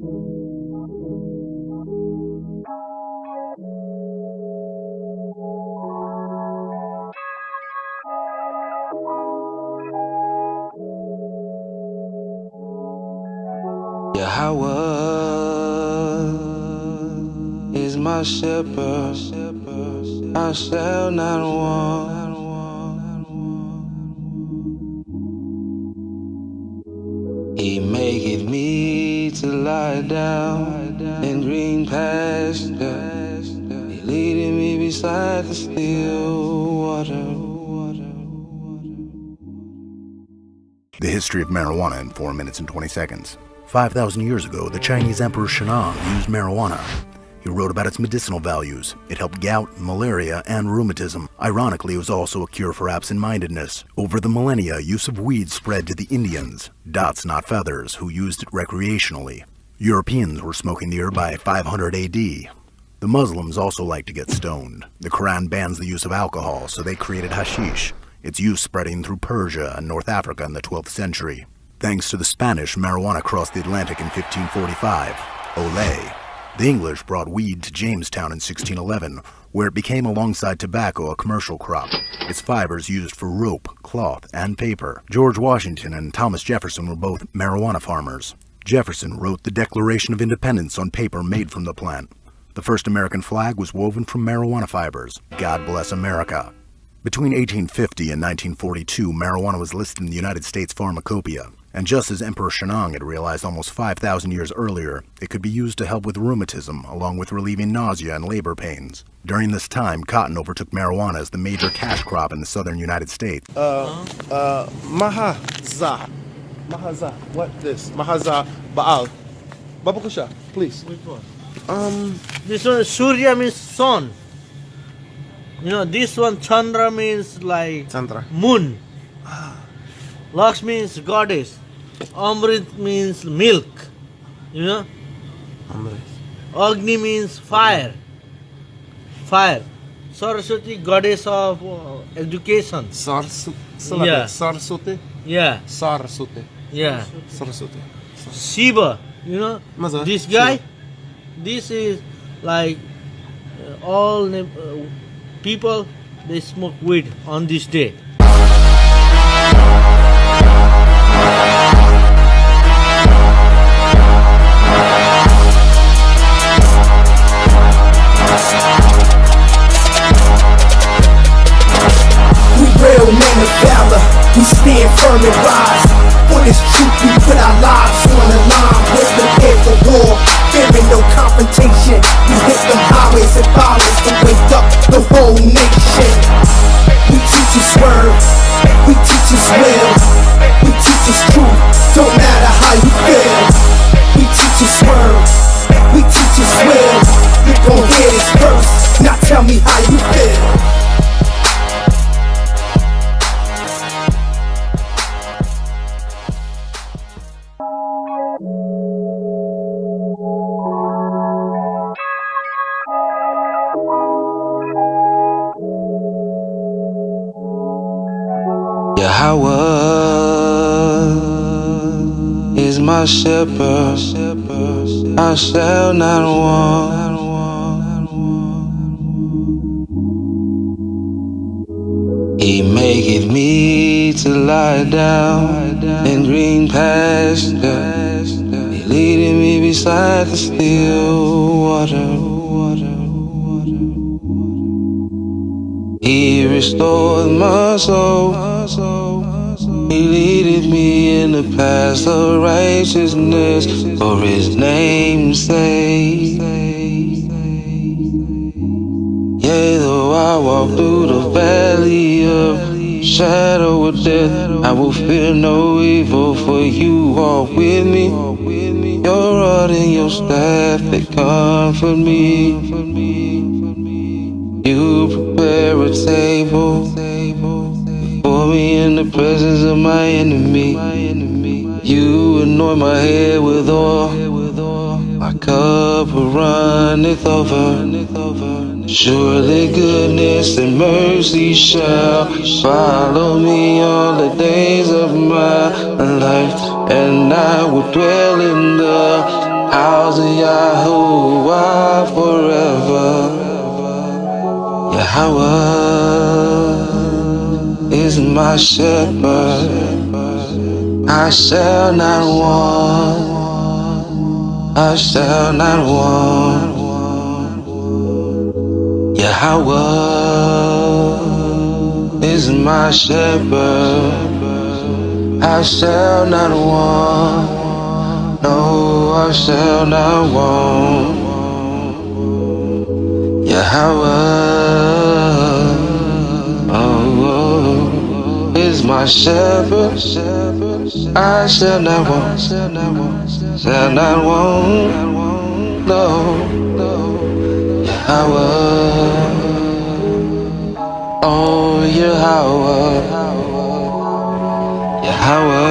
YAHAWAH is my shepherd, I shall not want. He maketh me to lie down in green pastures. He leadeth me beside the still water. The history of marijuana in 4 minutes and 20 seconds. 5,000 years ago, the Chinese Emperor SHAM used marijuana. He wrote about its medicinal values. It helped gout, malaria, and rheumatism. Ironically, it was also a cure for absent-mindedness. Over the millennia, use of weed spread to the Indians, dots not feathers, who used it recreationally. Europeans were smoking the herb by 500 AD. The Muslims also like to get stoned. The Quran bans the use of alcohol, so they created hashish, its use spreading through Persia and North Africa in the 12th century. Thanks to the Spanish, marijuana crossed the Atlantic in 1545. Olé. The English brought weed to Jamestown in 1611, where it became alongside tobacco a commercial crop. Its fibers used for rope, cloth, and paper. George Washington and Thomas Jefferson were both marijuana farmers. Jefferson wrote the Declaration of Independence on paper made from the plant. The first American flag was woven from marijuana fibers. God bless America. Between 1850 and 1942, marijuana was listed in the United States Pharmacopoeia. And just as Emperor Shenong had realized almost 5,000 years earlier, it could be used to help with rheumatism, along with relieving nausea and labor pains. During this time, cotton overtook marijuana as the major cash crop in the southern United States. Mahaza. What this? Mahaza Baal. Babakusha, please. Which one? This one, Surya means sun. You know, this one, Chandra means like Chandra. moon. Lakshmi means goddess. Amrit means milk. You know? Agni means fire. Fire. Saraswati, goddess of education. Yeah. Saraswati? Yeah. Saraswati. Yeah. Saraswati. Shiva. You know? Maza. This guy, this is like all people, they smoke weed on this day. Real men of valor, we stand firm and rise. For this truth, we put our lives on the line. We're prepared for war, fearing no confrontation. We hit them highways and byways to wake up the whole nation. We teach us words, we teach us will, we teach us truth, don't matter how you feel. We teach us words, we teach us will. You gon' hear this first, now tell me how you feel. YAHAWAH is my shepherd, I shall not want. He maketh me to lie down in green pastures. He leadeth me beside the still water. He restored my soul. He leadeth me in the paths of righteousness for his name's sake. Yea, though I walk through the valley of shadow of death, I will fear no evil, for you are with me. Your rod and your staff, they comfort me. You prepare a table before me in the presence of my enemy. You anoint my head with oil, my cup runneth over. Surely goodness and mercy shall follow me all the days of my life, and I will dwell in the House of Yahuwah forever. Yahawah is my shepherd. I shall not want. I shall not want. Yahawah is my shepherd. I shall not want. No, I shall not want. Yahawah, oh, is my shepherd. I shall not want. Shall not want. No, Yahawah, oh, Yahawah, Yahawah.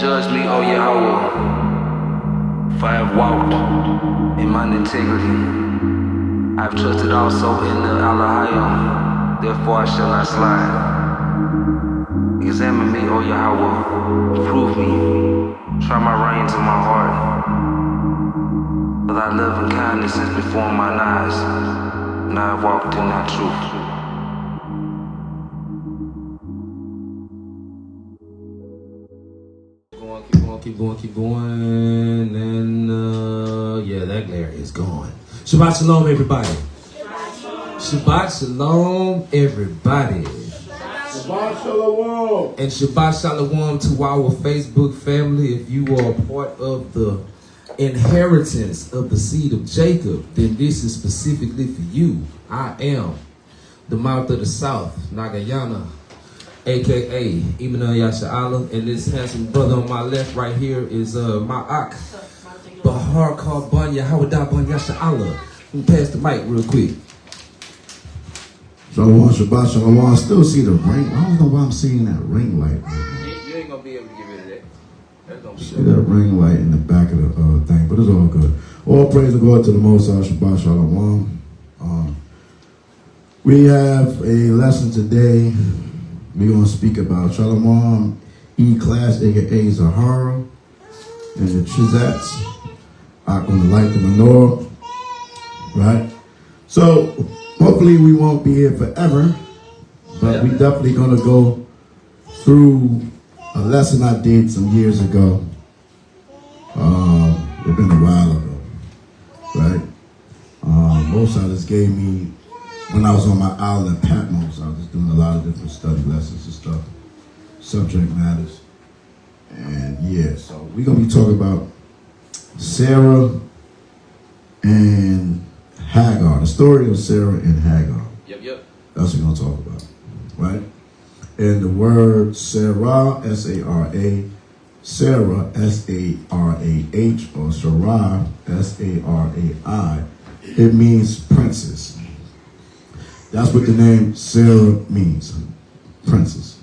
Judge me, O Yahawah, for I have walked in mine integrity. I have trusted also in the YAHAWAH, therefore I shall not slide. Examine me, O Yahawah, prove me, try my reins in my heart. For thy love and kindness is before mine eyes, and I have walked in thy truth. Keep going, and yeah, that glare is gone. Shabbat shalom, everybody. Shabbat shalom, everybody. Shabbat shalom. And Shabbat shalom to our Facebook family. If you are part of the inheritance of the seed of Jacob, then this is specifically for you. I am the mouth of the south, Nagayana, aka YAHAWASHI, and this handsome brother on my left right here is Ma'ak Bahar called Ban Yahawah Ban YAHAWASHI. Let me pass the mic real quick. Shalom, Shabbat Shalom. I still see the ring. I don't know why I'm seeing that ring light. You ain't gonna be able to get rid of that. That's gonna be See that ring light in the back of the thing, but it's all good. All praise and glory to the Most High. Shabbat Shalom. We have a lesson today. We're going to speak about Shalom, E-class, aka Zahara, and the Chizats. I'm going to light the menorah, right? So, hopefully we won't be here forever, but we definitely going to go through a lesson I did some years ago. It's been a while ago, right? Most of this gave me, when I was on my island Patmos, I was just doing a lot of different study lessons and stuff, subject matters. And yeah, so we're going to be talking about Sarah and Hagar, the story of Sarah and Hagar. Yep. That's what we're going to talk about, right? And the word Sarah, S-A-R-A, Sarah, S-A-R-A-H, or Sarai, S-A-R-A-I, it means princess. That's what the name Sarah means, princess.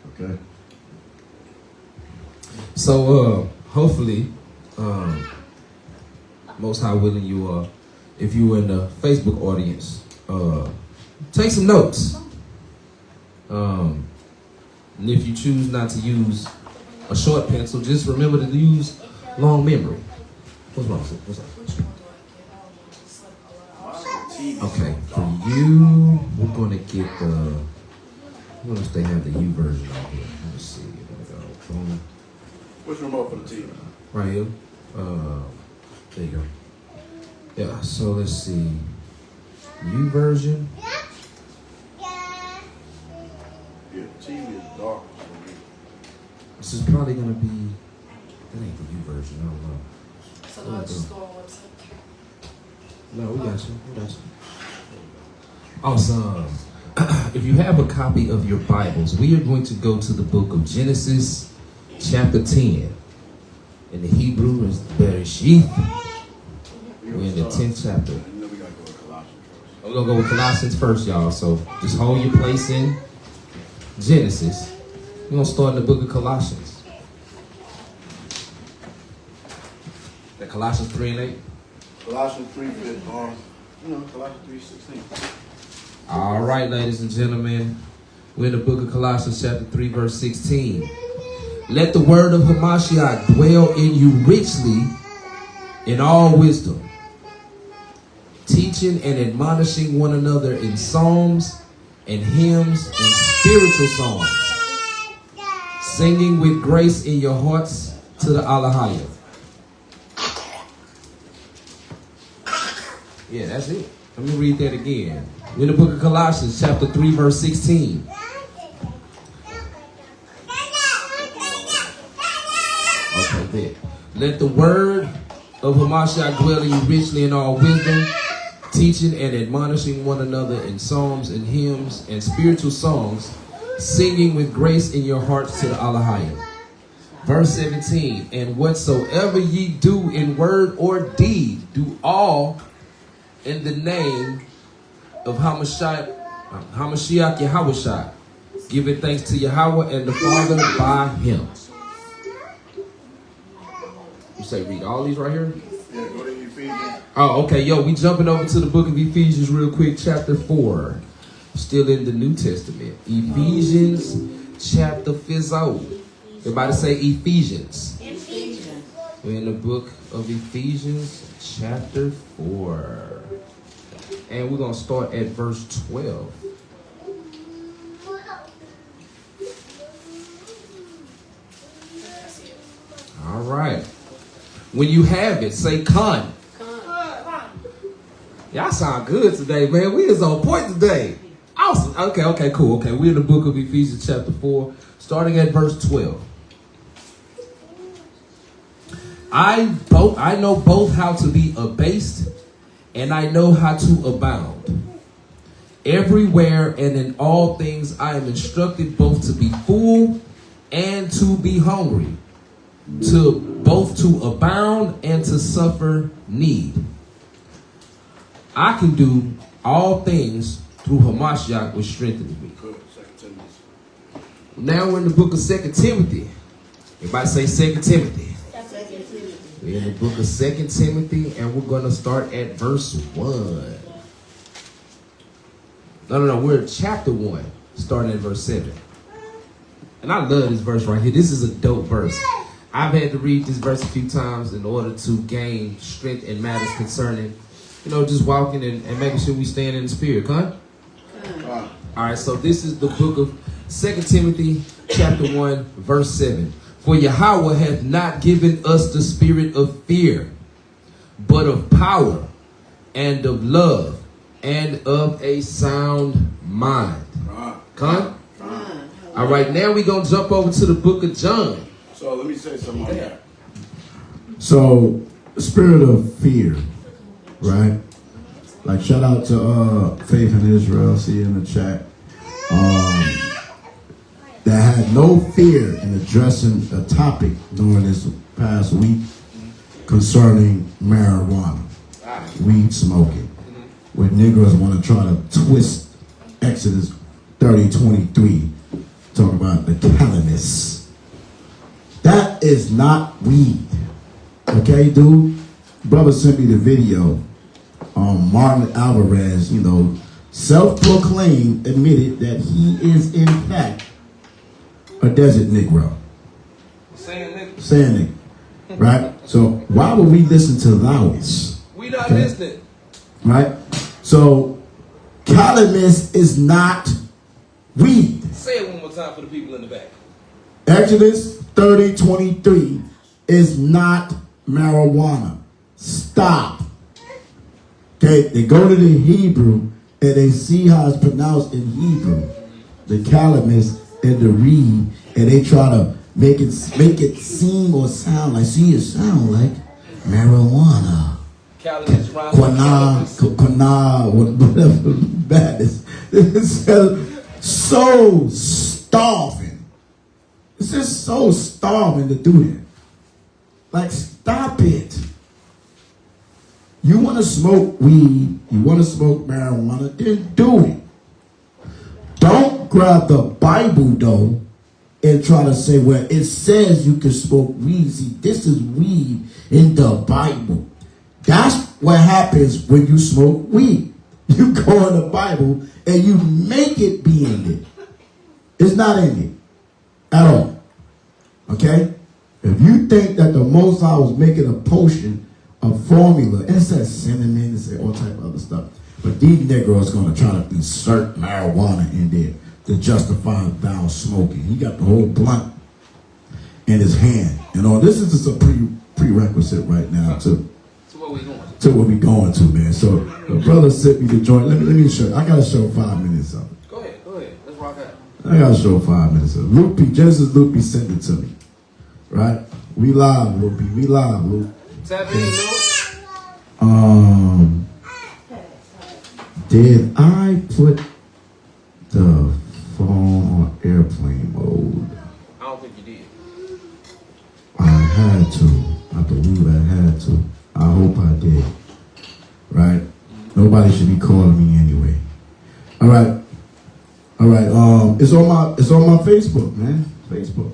Okay. So hopefully, Most High willing, you if you were in the Facebook audience, take some notes. And if you choose not to use a short pencil, just remember to use long memory. What's wrong? What's up? Okay, for you, we're gonna get the. What if they have the U version on here? Let me see. There we go. Boom. Which remote for the TV? Right here. There you go. Yeah. So let's see. U version. Yeah, the TV is dark. This is probably gonna be. That ain't the U version. I don't know. So I'll just go on website. No, we got you. Awesome. If you have a copy of your Bibles, we are going to go to the book of Genesis, chapter 10. In the Hebrew is Bereshith. We're in the 10th chapter. And then we gotta go with Colossians first. We're gonna go with Colossians first, y'all. So just hold your place in Genesis. We're gonna start in the book of Colossians. The Colossians 3 and 8. Colossians 3, Colossians 3:16. All right, ladies and gentlemen, we're in the book of Colossians chapter 3, verse 16. Let the word of HaMashiach dwell in you richly in all wisdom, teaching and admonishing one another in psalms and hymns and spiritual songs, singing with grace in your hearts to the YAHAWAH. Yeah, that's it. Let me read that again. In the book of Colossians, chapter 3, verse 16. Okay, there. Let the word of HaMashiach dwell in you richly in all wisdom, teaching and admonishing one another in psalms and hymns and spiritual songs, singing with grace in your hearts to the YAHAWAH. Verse 17, and whatsoever ye do in word or deed, do all in the name of Hamashiach YAHAWASHI, giving thanks to Yahweh and the Father by him. You say read all these right here? Yeah, go to Ephesians. Oh, okay. Yo, we jumping over to the book of Ephesians real quick, chapter 4. Still in the New Testament. Ephesians chapter 4. Everybody say Ephesians. Ephesians. We're in the book of Ephesians chapter 4. And we're going to start at verse 12. All right. When you have it, say con. Y'all sound good today, man. We is on point today. Awesome. Okay, cool. Okay, we're in the book of Ephesians chapter 4, starting at verse 12. I know both how to be abased, and I know how to abound. Everywhere and in all things I am instructed both to be full and to be hungry, to both to abound and to suffer need. I can do all things through HaMashiach which strengthens me. Now we're in the book of 2 Timothy. Everybody say 2 Timothy. We're in the book of 2 Timothy, and we're going to start at verse 1. No, we're in chapter 1, starting at verse 7. And I love this verse right here. This is a dope verse. I've had to read this verse a few times in order to gain strength in matters concerning, just walking and making sure we stand in the spirit, huh? All right, so this is the book of 2 Timothy, chapter 1, verse 7. For Yahawah hath not given us the spirit of fear, but of power and of love and of a sound mind. Come? All right, now we're going to jump over to the book of John. So let me say something on that. So, spirit of fear, right? Like, shout out to Faith in Israel, see you in the chat. That had no fear in addressing a topic during this past week concerning marijuana, weed smoking, where Negroes want to try to twist Exodus 30:23, talk about the Cannabis. That is not weed. Okay, dude? Brother sent me the video. Martin Alvarez, self-proclaimed, admitted that he is in fact a desert Negro. Saying nigga. Right? So why would we listen to Laos? We not listening. Right? So Cannabis is not weed. Say it one more time for the people in the back. Exodus 30:23 is not marijuana. Stop. Okay, they go to the Hebrew and they see how it's pronounced in Hebrew, the Calamus and the reed, and they try to make it seem or sound like, it sound like marijuana. Calamus, whatever bad is. It's so starving. It's just so starving to do that. Like, stop it. You want to smoke weed, you want to smoke marijuana, then do it. Don't grab the Bible, though, and try to say, well, it says you can smoke weed. See, this is weed in the Bible. That's what happens when you smoke weed. You go in the Bible and you make it be in it. It's not in it at all. Okay? If you think that the Most High was making a potion, a formula, it says cinnamon, it says all type of other stuff. But these Negroes going to try to insert marijuana in there to justify thou smoking. He got the whole blunt in his hand. And all this is just a prerequisite right now to what we going to, man. So the brother sent me the joint. Let me show you. I got to show 5 minutes of it. Go ahead. Let's rock out. I got to show 5 minutes of it. Luke P. Genesis Luke P. sent it to me. Right? We live, Luke P. We live, Luke. Tap in, Luke. Did I put the phone on airplane mode? I don't think you did. I had to. I believe I had to. I hope I did. Right? Nobody should be calling me anyway. All right. It's on my Facebook, man. Facebook.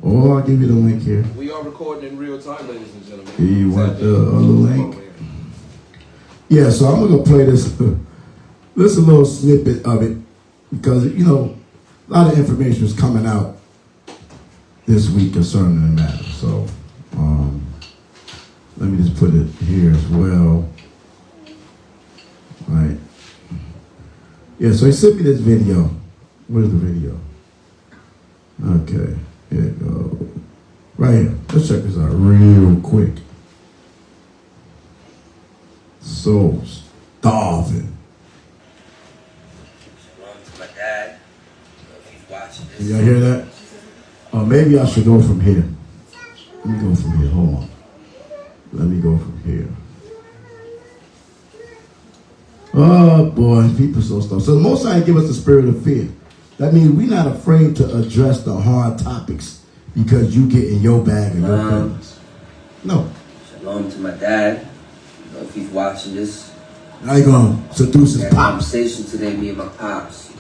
Oh, I'll give you the link here. We are recording in real time, ladies and gentlemen. You want the other link? Yeah, so I'm gonna play this a little snippet of it because a lot of information is coming out this week concerning the matter. So let me just put it here as well. All right. Yeah, so he sent me this video. Where's the video? Okay, here it goes. Right here. Let's check this out real quick. So starving. My dad, if he's watching this. Y'all hear that? Maybe I should go from here. Let me go from here. Hold on. Let me go from here. Oh boy, people so stuff. So the Most High give us the spirit of fear. That means we're not afraid to address the hard topics because you get in your bag and your feelings. No. Shalom to my dad. If he's watching this. Now you gonna seduce his pops. conversation today, me and my pops.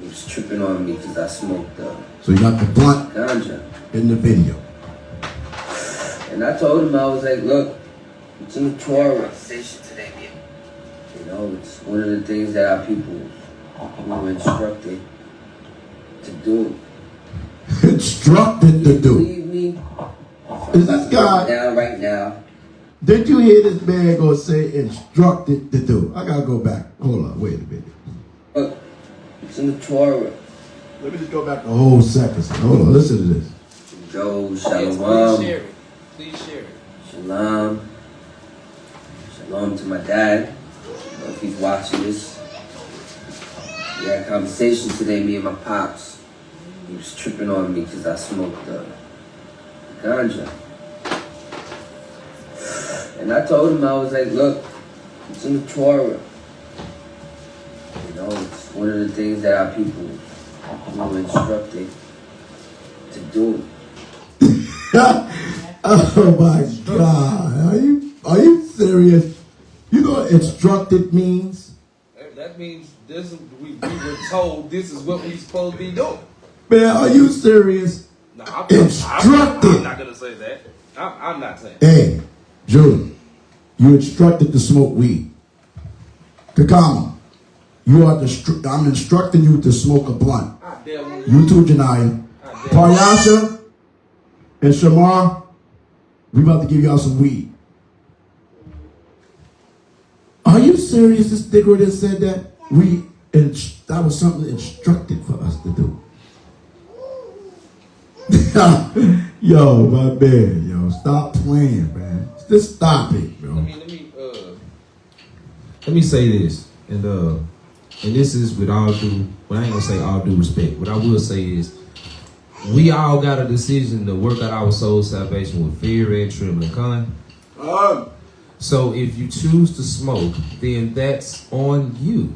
He was tripping on me because I smoked so you got the blunt ganja in the video. And I told him, I was like, look, it's in the Torah. Today, it's one of the things that our people were instructed to do. Instructed to do. Believe me? Is this guy Right now. Did you hear this man go say instructed to do? I gotta go back. Hold on, wait a minute. Look, it's in the Torah. Let me just go back a whole second. Hold on, listen to this. Joe, shalom. Please share it. Shalom. Shalom to my dad. If he's watching this. We had a conversation today, me and my pops. He was tripping on me because I smoked ganja. And I told him, I was like, look, it's in the Torah. It's one of the things that our people were instructed to do. Oh my God. Are you serious? You know what instructed means? That means we were told this is what we're supposed to be doing. Man, are you serious? No, I'm Instructed. not going to say that. I'm not saying Hey, Julie, you instructed to smoke weed. Kakama, I'm instructing you to smoke a blunt. You too, Janiyah. Paryasha and Shamar, we about to give y'all some weed. Are you serious? This nigga that said that? That was something instructed for us to do. Yo, my man, stop playing, man. Just stop it, bro. Let me say this, and this is with all due, well, I ain't gonna say all due respect. What I will say is, we all got a decision to work out our soul salvation with fear and trembling. So if you choose to smoke, then that's on you.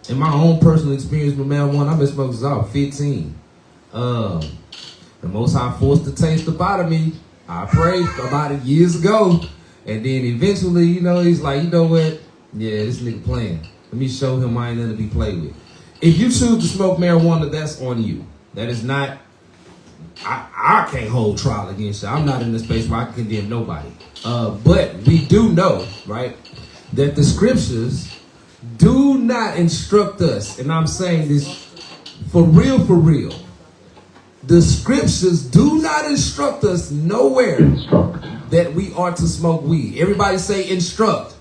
In my own personal experience with marijuana, I've been smoking since I was 15. The Most High forced the taste up out of me. I prayed about it years ago. And then eventually, he's like, you know what? Yeah, this nigga playing. Let me show him I ain't nothing to be played with. If you choose to smoke marijuana, that's on you. That is not, I can't hold trial against you. I'm not in the space where I can condemn nobody. But we do know, right, that the scriptures do not instruct us, and I'm saying this for real, The scriptures do not instruct us nowhere that we are to smoke weed. Everybody say instruct.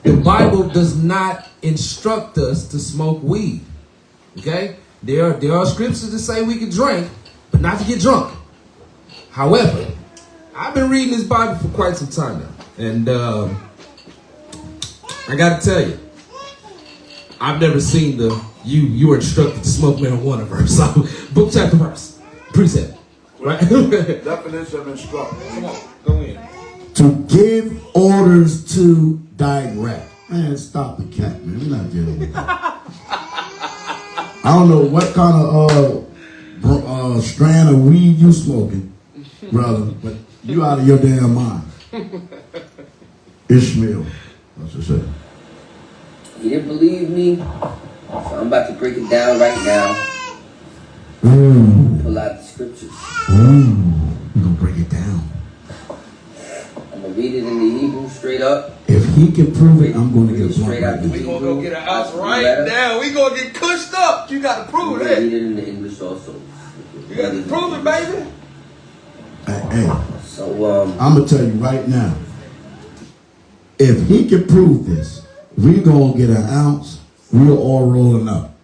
The Bible does not instruct us to smoke weed. Okay? There are scriptures that say we can drink, but not to get drunk. However, I've been reading this Bible for quite some time now. And I gotta tell you, I've never seen you are instructed to smoke marijuana verse. So, book, chapter, verse, precept. Right? Definition of instruct. Come on, go in. To give orders to direct. Man, stop the cat, man. We're not dealing with that. I don't know what kind of strand of weed you smoking, brother, but you out of your damn mind. Ishmael, that's what I said. You didn't believe me? So I'm about to break it down right now. Pull out the scriptures. We're gonna break it down. I'm gonna read it in the Hebrew straight up. If he can prove it, I'm gonna get a straight out. We gonna go get an ounce right now. We gonna get cushed up. You gotta prove I'm that. read it in the English also. You gotta prove it, baby. Hey, so I'm gonna tell you right now. If he can prove this, we gonna get an ounce. We're all rolling up.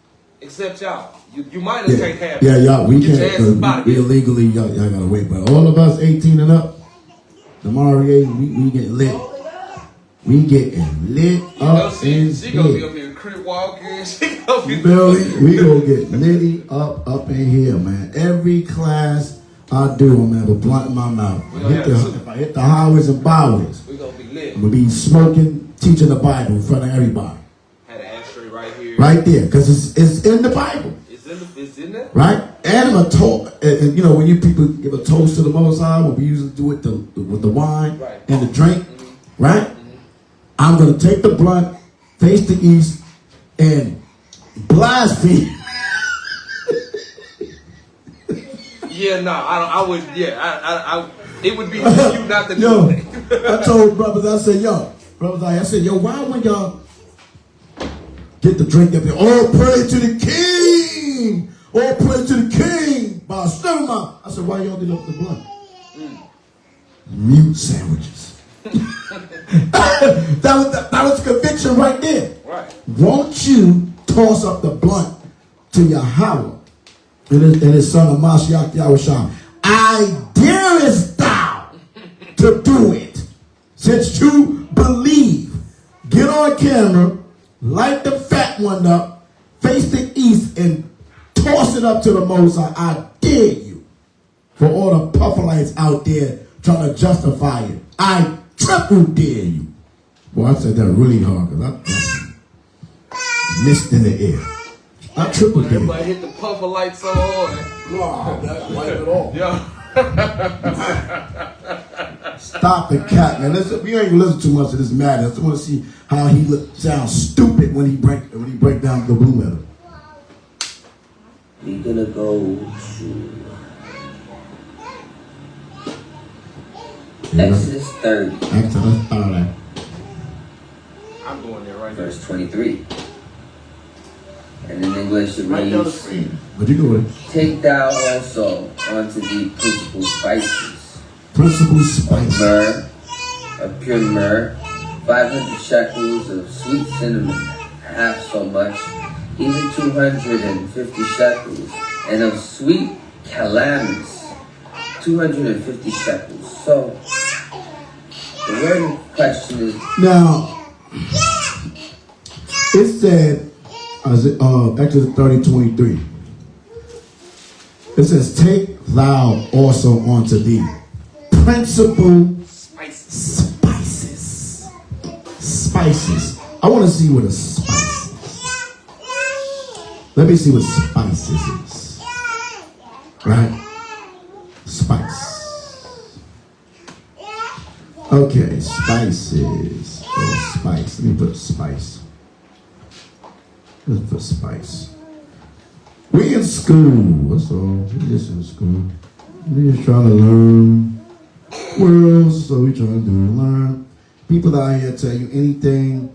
Except y'all. You might have can't have it. Yeah, y'all. We Get your can't. asses about We it. illegally. Y'all gotta wait. But all of us 18 and up, the Maria, we get lit. We getting lit up in She gonna be here. up here crip walking. She gonna be Billy, we gonna get litty up in here, man. Every class I do, I'm gonna have a blunt in my mouth. If I hit the highways and byways, we gonna be lit. I'm gonna be smoking, teaching the Bible in front of everybody. Had an ashtray right here. Right there, because it's in the Bible. It's in there. Right? And I'm a toast, and you know, when you people give a toast to the Most High, when we usually do it with the wine and the drink, right? I'm going to take the blunt, face the east, and blaspheme. Yeah, no, I would. Yeah, I it would be you not to do it. I told brothers, I said, why when y'all get the drink up here, all praise to the King, all praise to the King, by a stomach. I said, why y'all did up the blunt? Mute sandwiches. that was conviction right there. Right. Won't you toss up the blunt to YAHAWAH and his son of MASHAYACH YAHAWASHI? I darest thou to do it. Since you believe, get on camera, light the fat one up, face the east, and toss it up to the Most High. I dare you. For all the puffalites out there trying to justify it, I triple dare you. Boy, I said that really hard because I missed in the air. I triple dare you. Everybody hit the puffer light so hard. Wow, that wipe it off. Yeah. Stop the cat, man. Listen, we ain't gonna listen too much to this madness. I just want to see how he sounds stupid when he break down the blue metal. we're gonna go to Exodus 30. Exodus 30. I'm going there right now. Verse 23. And in English it Right down the reads, screen. Where'd you go with it? take thou also unto thee principal spices, Principal spice. myrrh, of pure myrrh, 500 shekels of sweet cinnamon, half so much, even 250 shekels, and of sweet calamus, 250 shekels. So, the word in question is, Now, it said, Exodus 30:23. It says, take thou also unto thee principal spices. Spices. I want to see what a spice is. Let me see what spices is. Right? Spice. Okay, spices. Or spice. Let me put spice. Let's put spice. We in school. That's all. We just in school. We just trying to learn. What else are we trying to do? Learn. People out here tell you anything.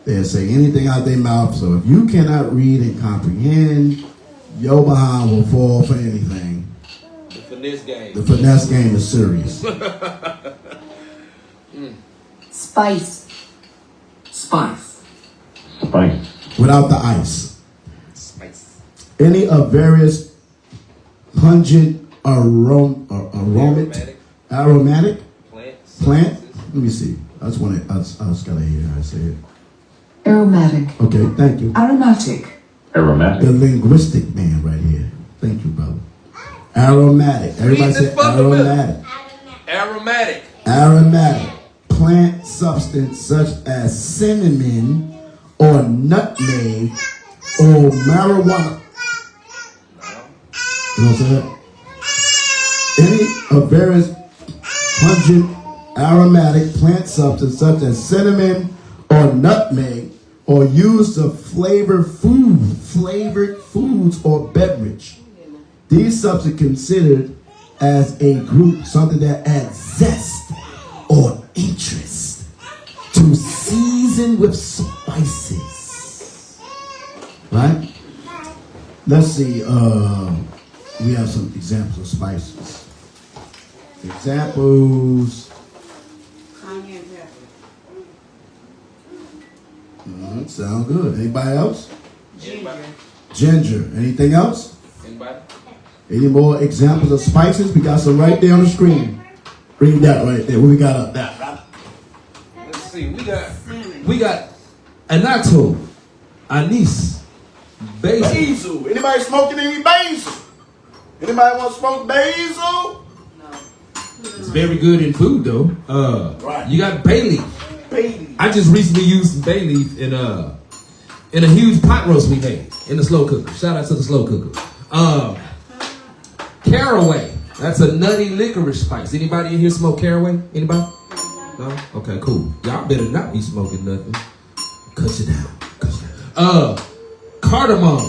They'll say anything out their mouth. So if you cannot read and comprehend, your behind will fall for anything. Finesse game. The finesse game is serious. Spice. Spice. Spice. Without the ice. Spice. Any of various pungent aromatic plant. Let me see. I just gotta hear how I say it. Aromatic. Okay, thank you. Aromatic. Aromatic. The linguistic man right here. Thank you, brother. Aromatic. Everybody say aromatic. Aromatic. Aromatic. Plant substance such as cinnamon or nutmeg or marijuana. You know what I'm saying? Any of various pungent aromatic plant substance such as cinnamon or nutmeg or used to flavor flavored foods or beverage. These substances considered as a group something that adds zest or interest to season with spices. Right? Let's see. We have some examples of spices. Examples. Sound good. Anybody else? Ginger. Anything else? Anybody? Any more examples of spices? We got some right there on the screen. Read that right there. What we got up there? Let's see. We got annatto, anise, basil. Basil. Anybody smoking any basil? Anybody want to smoke basil? It's very good in food though. Right. You got bay leaf. Basil. I just recently used some bay leaf in a huge pot roast we made in the slow cooker. Shout out to the slow cooker. Caraway. That's a nutty licorice spice. Anybody in here smoke caraway? Anybody? No? Okay, cool. Y'all better not be smoking nothing. Cut you down. Cardamom,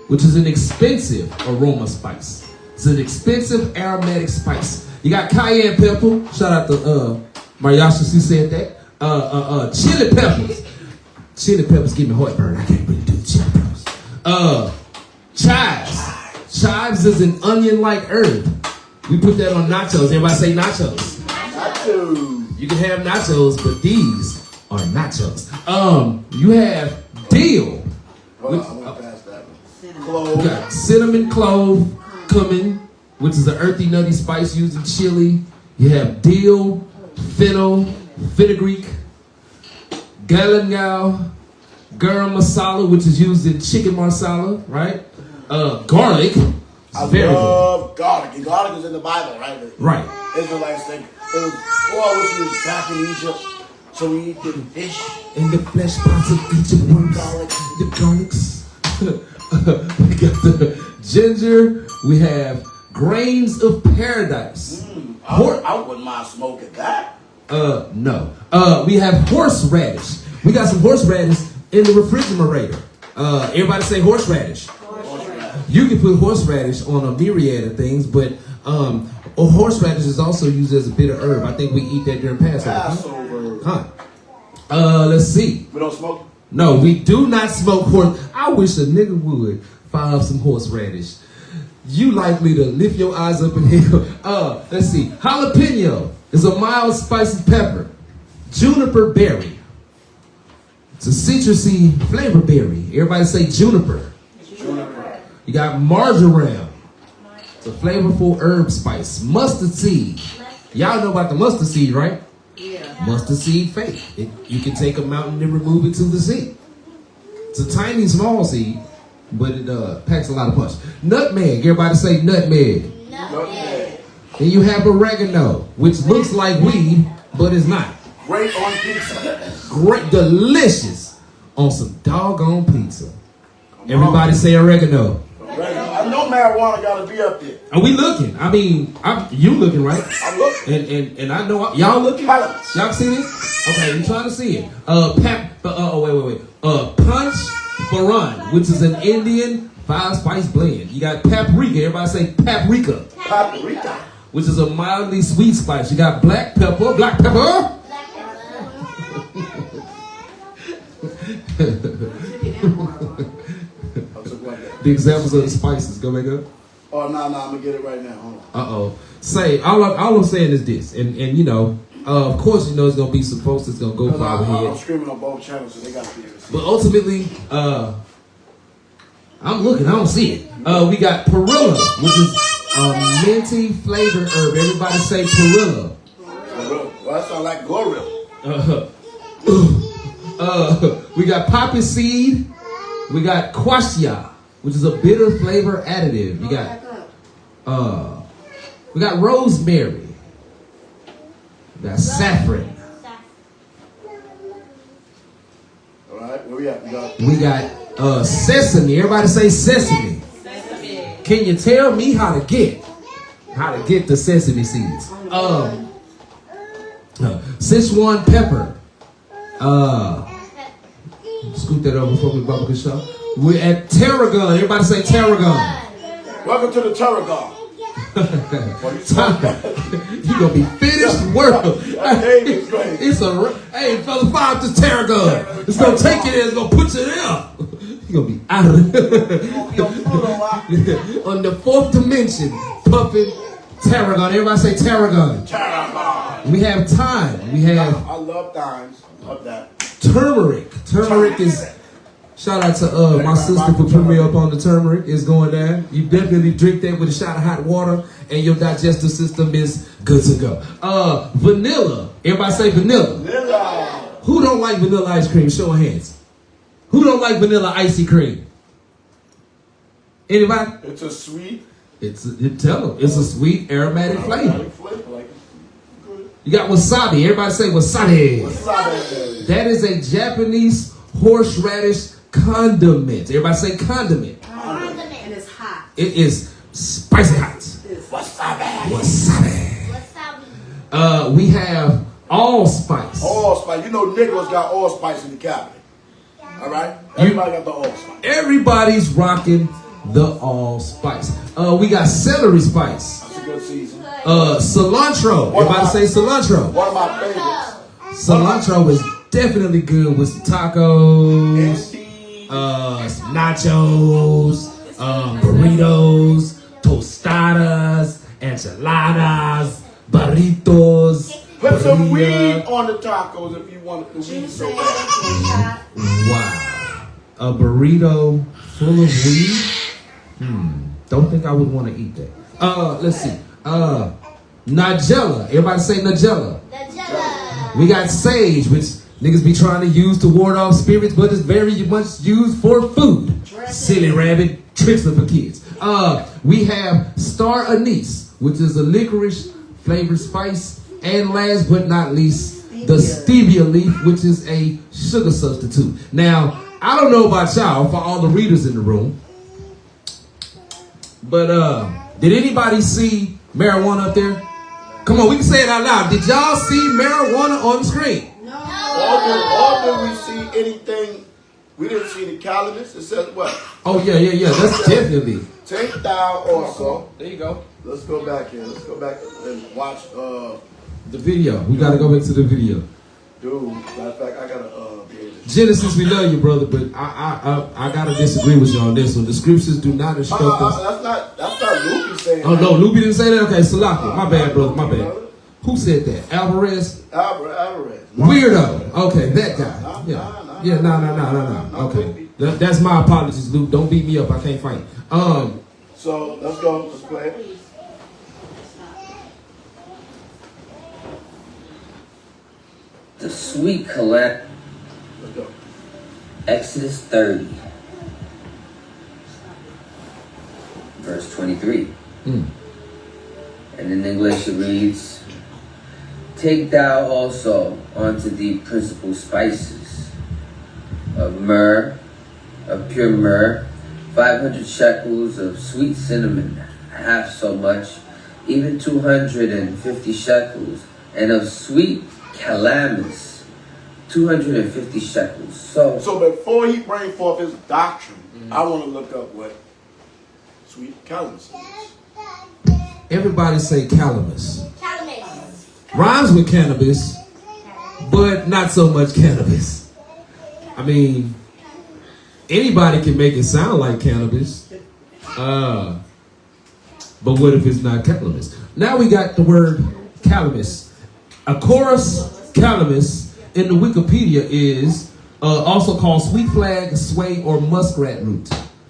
which is an expensive aroma spice. It's an expensive aromatic spice. You got cayenne pepper. Shout out to MASHAYACH who said that. Chili peppers. Chili peppers give me heartburn. I can't really do chili peppers. Chives. Chives is an onion-like herb. We put that on nachos. Everybody say nachos. Nachos. You can have nachos, but these are nachos. You have dill. Hold on, I went past that one. Clove. You got cinnamon, clove, cumin, which is an earthy, nutty spice used in chili. You have dill, fennel, fenugreek, galangal, garam masala, which is used in chicken masala, right? Garlic. I love garlic. And garlic is in the Bible, right? Right. Israelites think it was was back in Egypt, so we eat the fish. In the flesh pots of Egypt, one garlic, the garlics. We got the ginger. We have grains of paradise. I wouldn't mind smoking that. No. We have horseradish. We got some horseradish in the refrigerator. Everybody say horseradish. You can put horseradish on a myriad of things, but horseradish is also used as a bitter herb. I think we eat that during Passover. Huh? Let's see. We don't smoke? No, we do not smoke horse. I wish a nigga would fire up some horseradish. You likely to lift your eyes up in here. Let's see. Jalapeno is a mild spicy pepper. Juniper berry. It's a citrusy flavor berry. Everybody say juniper. Juniper. You got marjoram. It's a flavorful herb spice. Mustard seed. Y'all know about the mustard seed, right? Yeah. Mustard seed fake. You can take a mountain and remove it to the seed. It's a tiny, small seed, but it packs a lot of punch. Nutmeg. Everybody say nutmeg. Nutmeg. And you have oregano, which looks like weed, but it's not. Great on pizza. Great, delicious on some doggone pizza. Everybody say oregano. I know marijuana got to be up there. Are we looking? I mean, you looking, right? I'm looking. And I know y'all looking. Calamus. Y'all see this? Okay, I'm trying to see it. Wait. Punch Faran, which is an Indian 5-spice blend. You got paprika. Everybody say paprika. Paprika. Which is a mildly sweet spice. You got black pepper. Black pepper. I'm so glad that. The examples of the spices. Go back up. Oh, no, I'm going to get it right now. Hold on. Uh-oh. Say, all I'm saying is this. And you know, of course, you know, it's going to be some posts that's going to go for our head. I'm streaming on both channels, so they got to be able to see. But ultimately, I'm looking, I don't see it. We got perilla, which is a minty flavored herb. Everybody say perilla. Well, that sounds like gorilla. We got poppy seed. We got quassia, which is a bitter flavor additive. We got rosemary. We got saffron. All right, where we at? We got sesame. Everybody say sesame. Sesame. Can you tell me how to get the sesame seeds? Sichuan pepper. Scoot that over for me, Bubba Shaw. We're at tarragon. Everybody say tarragon. Welcome to the tarragon. You're gonna be finished world. It's hey fella, fire up this tarragon. It's gonna take you there, it's gonna put you there. You're gonna be out of it. On the fourth dimension, pumping tarragon. Everybody say tarragon. Tarragon. We have thyme. I love thymes. Love that. Turmeric. Turmeric is. Shout out to my sister for putting me up on the turmeric. It's going down. You definitely drink that with a shot of hot water, and your digestive system is good to go. Vanilla. Everybody say vanilla. Vanilla. Who don't like vanilla ice cream? Show of hands. Who don't like vanilla icy cream? Anybody? It's a sweet. Tell them. It's a sweet aromatic flavor. You got wasabi. Everybody say wasabi. Wasabi. That is a Japanese horseradish condiment. Everybody say condiment. And it's hot. It is spicy hot. Wasabi. Wasabi. We have allspice. Allspice. You know Nicholas got allspice in the cabinet. All right? Everybody got the allspice. Everybody's rocking the allspice. We got celery spice. That's a good season. Cilantro. Everybody say cilantro. One of my favorites. Cilantro is definitely good with some tacos, nachos, burritos, tostadas, enchiladas, burritos. Put some weed on the tacos if you want the weed so bad. Wow. A burrito full of weed? Don't think I would want to eat that. Let's see. Nigella. Everybody say Nigella. We got sage, which niggas be trying to use to ward off spirits, but it's very much used for food. Silly rabbit, tricks for kids. We have star anise, which is a licorice flavored spice, and last but not least, the stevia leaf, which is a sugar substitute. Now, I don't know about y'all, for all the readers in the room, but did anybody see marijuana up there? Come on, we can say it out loud. Did y'all see marijuana on the screen? Or did we see anything? We didn't see the Cannabis. It says what? Oh, yeah. That's definitely. Take down also. There you go. Let's go back here. Let's go back and watch the video. We got to go back to the video. Dude, matter of fact, I got to Genesis, we love you, brother, but I got to disagree with you on this one. The scriptures do not instruct us. That's not Loopy saying that. Oh, no, Loopy didn't say that? Okay, Salaka. My bad, brother. My bad. Who said that? Alvarez? Alvarez. Weirdo. Okay, that guy. Yeah, no. Okay. That's my apologies, Luke. Don't beat me up. I can't fight. So, let's go. Let's play it. The Sweet Calamus. Let's go. Exodus 30. Verse 23. And in English it reads, Take thou also unto thee principal spices of myrrh, of pure myrrh, 500 shekels of sweet cinnamon, half so much, even 250 shekels, and of sweet calamus, 250 shekels. So before he brings forth his doctrine, I want to look up what Sweet Calamus is. Everybody say calamus. Rhymes with cannabis, but not so much cannabis. I mean, anybody can make it sound like cannabis. But what if it's not calamus? Now we got the word calamus. A chorus calamus in the Wikipedia is also called sweet flag, sway, or muskrat root.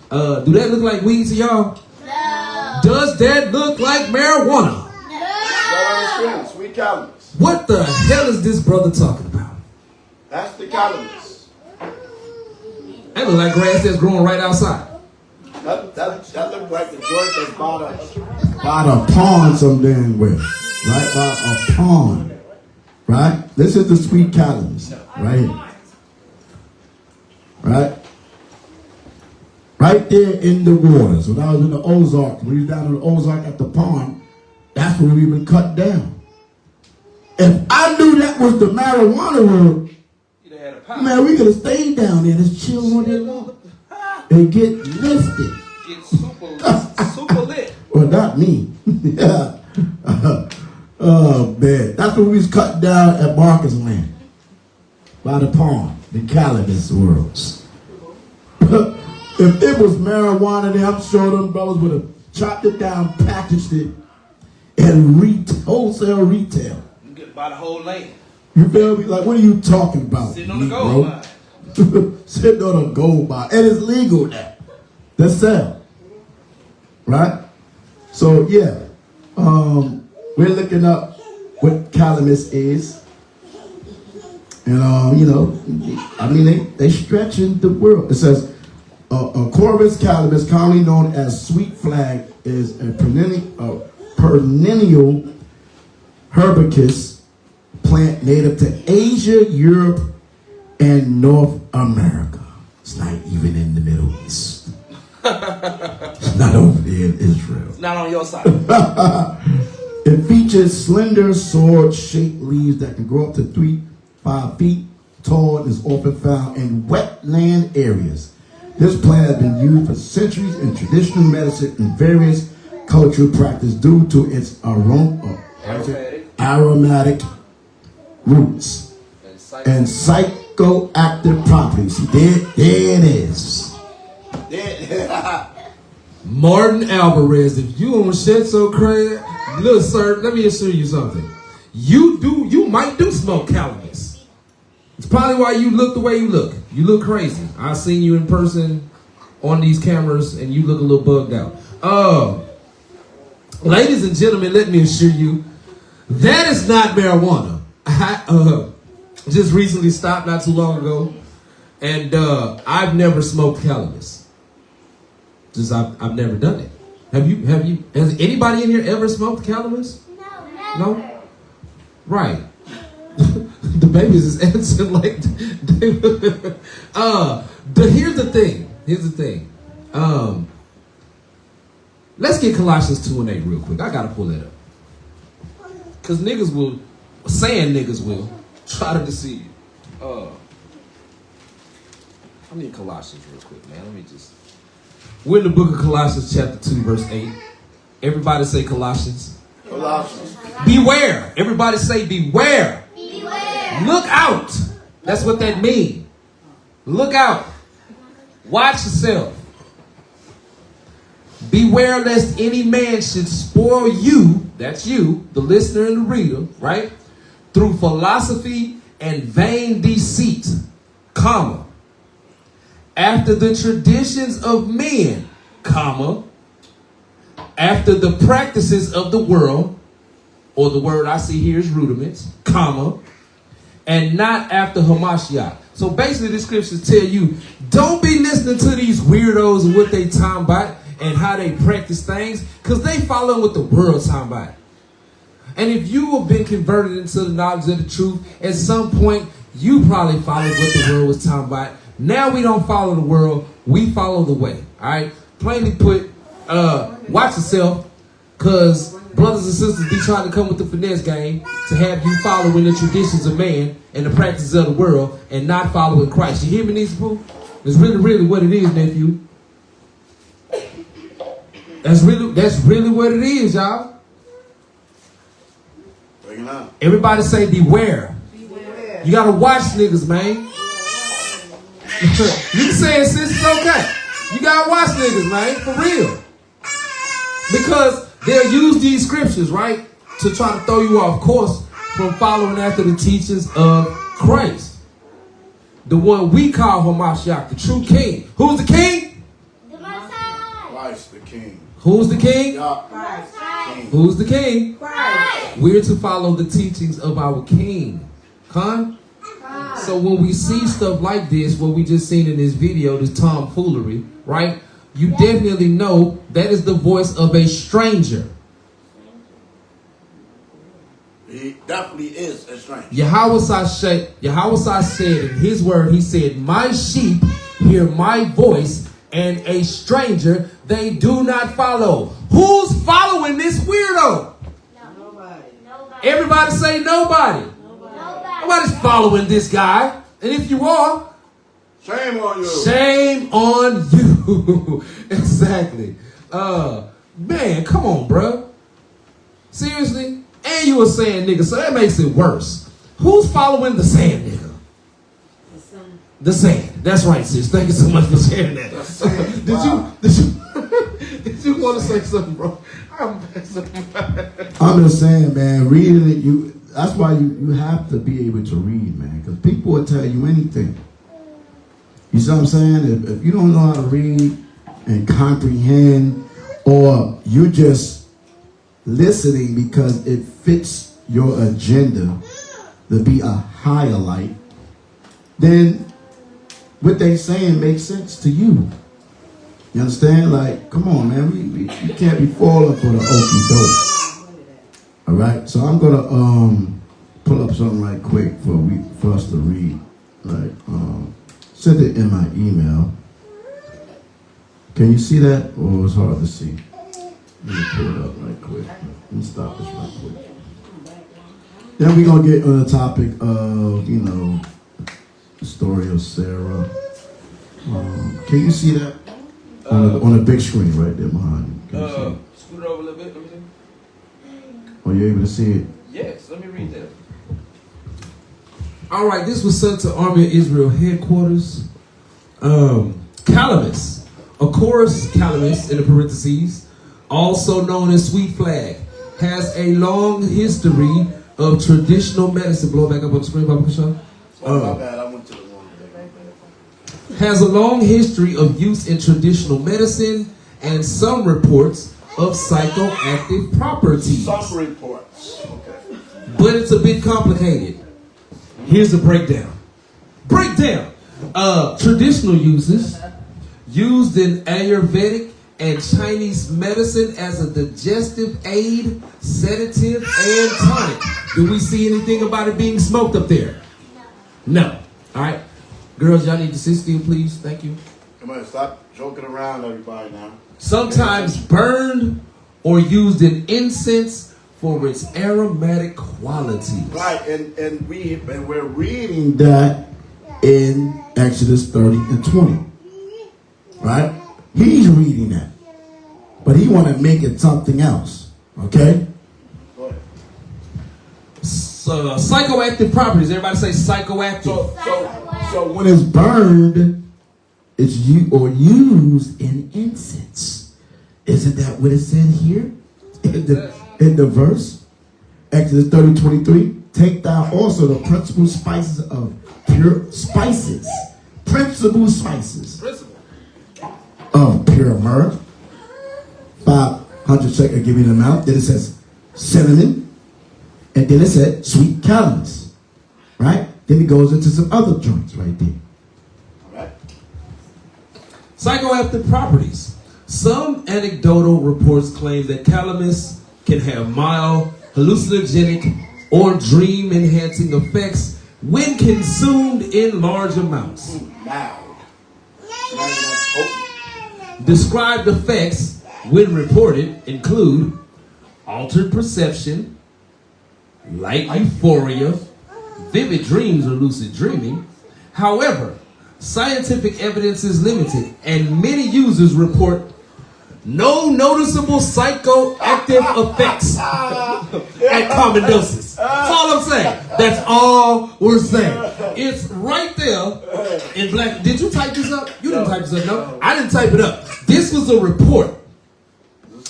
Do that look like weed to y'all? No. Does that look like marijuana? No. Sweet Calamus. What the hell is this brother talking about? That's the Calamus. That look like grass that's growing right outside. That looked like the joint that's By the pond some damn well. Right? By a pond. Right? This is the Sweet Calamus. Right here. Right? Right there in the waters. When I was in the Ozark, when we was down in the Ozark at the pond, that's where we've been cut down. If I knew that was the marijuana world, man, we could have stayed down there and just chill on there long and get lifted. Get super lit. Well, not me. Oh, man. That's what we was cut down at Marcus Land. By the pond. The Cannabis worlds. If it was marijuana there, I'm sure them brothers would have chopped it down, packaged it, and wholesale retail. You get by the whole lane. You feel me? Like, what are you talking about? Sitting on the gold mine. Sitting on a gold mine. And it's legal now. That's sell. Right? So, yeah. We're looking up what calamus is. And, you know, I mean, they stretching the world. It says, a Corvus calamus, commonly known as sweet flag, is a perennial herbaceous plant native to Asia, Europe, and North America. It's not even in the Middle East. It's not over there in Israel. It's not on your side. It features slender sword-shaped leaves that can grow up to 3-5 feet tall and is often found in wetland areas. This plant has been used for centuries in traditional medicine and various cultural practice due to its aromatic roots and psychoactive properties. There it is. Martin Alvarez, if you don't shit so crazy, look, sir, let me assure you something. You might do smoke cannabis. It's probably why you look the way you look. You look crazy. I've seen you in person on these cameras, and you look a little bugged out. Ladies and gentlemen, let me assure you, that is not marijuana. I just recently stopped not too long ago, and I've never smoked cannabis. Just I've never done it. Have you? Has anybody in here ever smoked cannabis? No. Right. The babies is answering like here's the thing. Let's get Colossians 2:8 real quick. I gotta pull that up. Cause niggas will try to deceive you. I need Colossians real quick, man. Let me just. We're in the book of Colossians chapter 2, verse 8. Everybody say Colossians. Colossians. Beware. Everybody say beware. Beware. Look out. That's what that means. Look out. Watch yourself. Beware lest any man should spoil you, that's you, the listener and the reader, right? Through philosophy and vain deceit, comma, after the traditions of men, comma, after the practices of the world, or the word I see here is rudiments, comma, and not after MASHAYACH. So basically the scriptures tell you, don't be listening to these weirdos and what they talking about and how they practice things, because they follow what the world's talking about. And if you have been converted into the knowledge of the truth, at some point, you probably followed what the world was talking about. Now we don't follow the world, we follow the way, all right? Plainly put, watch yourself, because brothers and sisters be trying to come with the finesse game to have you following the traditions of man and the practices of the world and not following Christ. You hear me, these people? It's really what it is, nephew. That's really what it is, y'all. Bring it on. Everybody say beware. Beware. You gotta watch niggas, man. You can say it, sis, it's okay. You gotta watch niggas, man, for real. Because They'll use these scriptures, right, to try to throw you off course from following after the teachings of Christ. The one we call MASHAYACH, the true king. Who's the king? The Messiah. Christ the King. Who's the king? Christ. Who's the king? Christ. We're to follow the teachings of our king. Con? So when we see stuff like this, what we just seen in this video, this tomfoolery, right? You definitely know that is the voice of a stranger. He definitely is a stranger. YAHAWASHI said in his word, he said, my sheep hear my voice, and a stranger they do not follow. Who's following this weirdo? Nobody. Everybody say nobody. Nobody's following this guy. And if you are, shame on you. Shame on you. Exactly. Man, come on, bro. Seriously? And you a sand nigga, so that makes it worse. Who's following the sand nigga? The sand. That's right, sis. Thank you so much for sharing that. Did you want to say something, bro? I'm just saying, man, reading it, that's why you have to be able to read, man, because people will tell you anything. You see what I'm saying? If you don't know how to read and comprehend, or you're just listening because it fits your agenda to be a higher light, then what they saying makes sense to you. You understand? Like, come on, man. We can't be falling for the okey doke. All right. So I'm gonna pull up something right quick for us to read. Like, send it in my email. Can you see that, or it's hard to see? Let me pull it up right quick. Let me stop this right quick. Then we're gonna get on the topic of, you know, the story of Sarah. Can you see that? On the big screen right there behind you. Can you see it? Scoot it over a little bit. Let me see. Are you able to see it? Yes, let me read that. All right, this was sent to Army of Israel headquarters. Calamus, of course, Calamus in the parentheses, also known as Sweet Flag, has a long history of traditional medicine. Blow back up on the screen, Baba Kashan. My bad, I went to the wrong thing. Has a long history of use in traditional medicine and some reports of psychoactive properties. Some reports. Okay. But it's a bit complicated. Here's the breakdown. Traditional uses used in Ayurvedic and Chinese medicine as a digestive aid, sedative, and tonic. Do we see anything about it being smoked up there? No. All right. Girls, y'all need to sit still, please. Thank you. Come on, stop joking around, everybody, now. Sometimes burned or used in incense for its aromatic qualities. Right, and we're Reading reading. that in Exodus 30 and 20. Right? He's reading that. But he want to make it something else. Okay? So, psychoactive properties. Everybody say psychoactive. So when it's burned, it's used in incense. Isn't that what it said here? In the verse? Exodus 30:23. Take thou also the principal spices of pure spices. Principal spices of pure myrrh. 500 shekel, give you the amount. Then it says cinnamon. And then it said sweet calamus. Right? Then it goes into some other joints right there. All right. Psychoactive properties. Some anecdotal reports claim that calamus can have mild, hallucinogenic, or dream-enhancing effects when consumed in large amounts. Loud. Described effects, when reported, include altered perception, light euphoria, vivid dreams or lucid dreaming. However, scientific evidence is limited, and many users report no noticeable psychoactive effects at common doses. That's all I'm saying. That's all we're saying. It's right there in black. Did you type this up? You didn't type this up, no? I didn't type it up. This was a report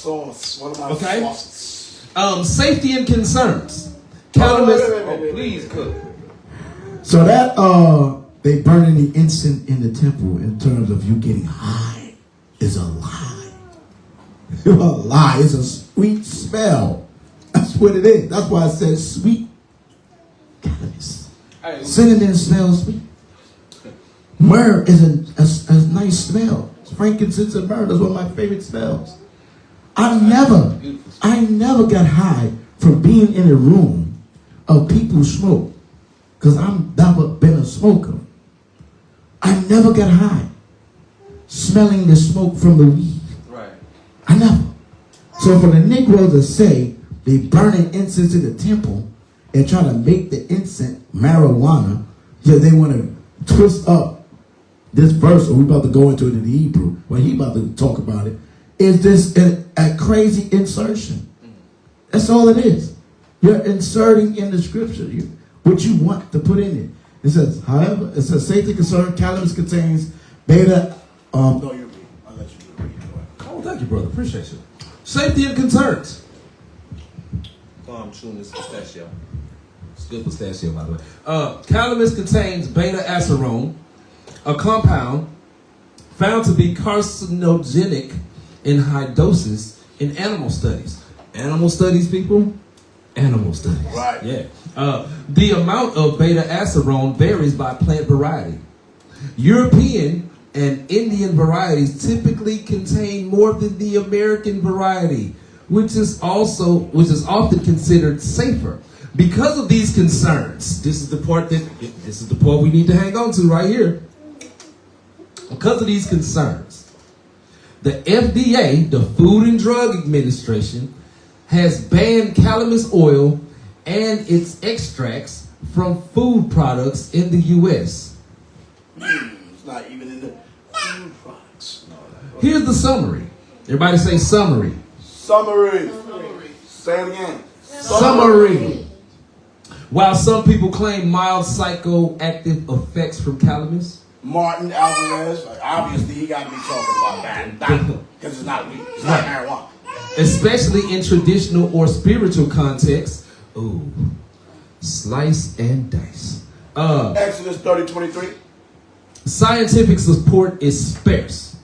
sauce. One of my Okay. sauces. Safety and concerns. Cannabis. wait, Please cook. So that they burning the incense in the temple in terms of you getting high is a lie. A lie. It's a sweet smell. That's what it is. That's why it says sweet cannabis. Cinnamon smells sweet. Myrrh is a nice smell. Frankincense and myrrh is one of my favorite smells. I never got high from being in a room of people who smoke, because I've never been a smoker. I never got high smelling the smoke from the weed. Right. I never. So for the Negroes to say they burning incense in the temple and try to make the incense marijuana, yeah, they want to twist up this verse, or we're about to go into it in the Hebrew, when he about to talk about it, is this a crazy insertion. That's all it is. You're inserting in the scripture what you want to put in it. It says, however, it says safety concern, cannabis contains beta. No, you're reading. I'll let you read. Oh, thank you, brother. Appreciate you. Safety and concerns. Oh, I'm chewing this pistachio. It's good pistachio, by the way. Cannabis contains beta-acerone, a compound found to be carcinogenic in high doses in animal studies. Animal studies, people? Animal studies. Right. Yeah. The amount of beta-acerone varies by plant variety. European and Indian varieties typically contain more than the American variety, which is often considered safer. Because of these concerns, this is the part we need to hang on to right here. Because of these concerns, the FDA, the Food and Drug Administration, has banned calamus oil and its extracts from food products in the U.S. It's not even in the food products. Here's the summary. Everybody say summary. Summary. Say it again. Summary. While some people claim mild psychoactive effects from calamus, Martin Alvarez, like, obviously he got to be talking about that because it's not weed. It's not marijuana. especially in traditional or spiritual contexts. Ooh, slice and dice. Exodus 30:23. Scientific support is sparse,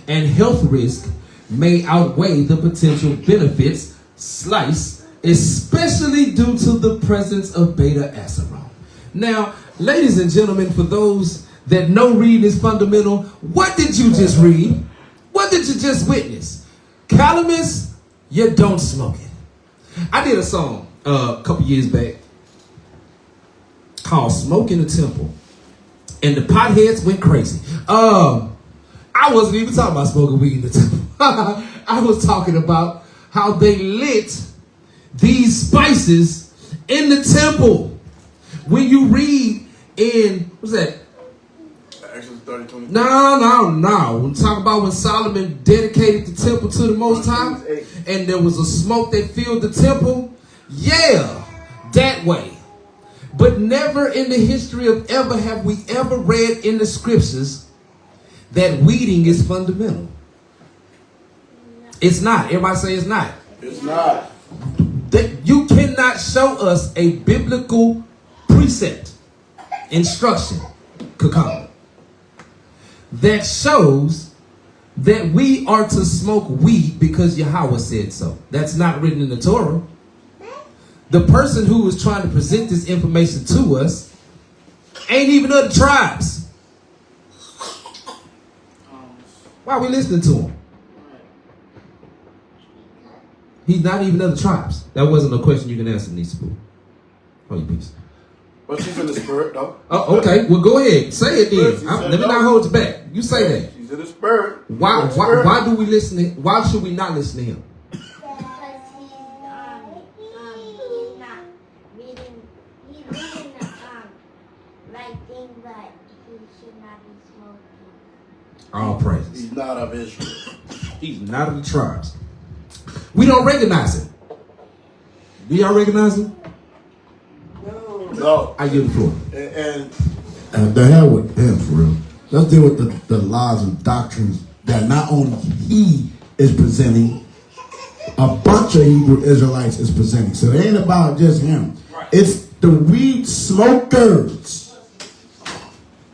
and health risk may outweigh the potential benefits. Slice, especially due to the presence of beta-acerone. Now, ladies and gentlemen, for those that know reading is fundamental, what did you just read? What did you just witness? Calamus, you don't smoke it. I did a song a couple years back called Smoke in the Temple, and the potheads went crazy. I wasn't even talking about smoking weed in the temple. I was talking about how they lit these spices in the temple. When you read in, what's that? Exodus 30:23. No. We're talking about when Solomon dedicated the temple to the Most High, and there was a smoke that filled the temple. Yeah, that way. But never in the history of ever have we ever read in the scriptures that weeding is fundamental. It's not. Everybody say it's not. It's not. That you cannot show us a biblical precept, instruction, kakam, that shows that we are to smoke weed because YAHAWAH said so. That's not written in the Torah. The person who is trying to present this information to us ain't even of the tribes. Why are we listening to him? He's not even of the tribes. That wasn't a question you can answer, Nisaboo. Oh, you peace. But she's in the spirit, though. Oh, okay. Well, go ahead. Say it then. Let me not hold you back. You say that. She's in the spirit. Why do we listen to him? Why should we not listen to him? Because he's not reading, he's reading the right thing, but he should not be smoking. All praises. He's not of Israel. He's not of the tribes. We don't recognize him. Do y'all recognize him? No. I give the floor. And the hell with him, for real. Let's deal with the lies and doctrines that not only he is presenting, a bunch of Hebrew Israelites is presenting. So it ain't about just him. It's the weed smokers.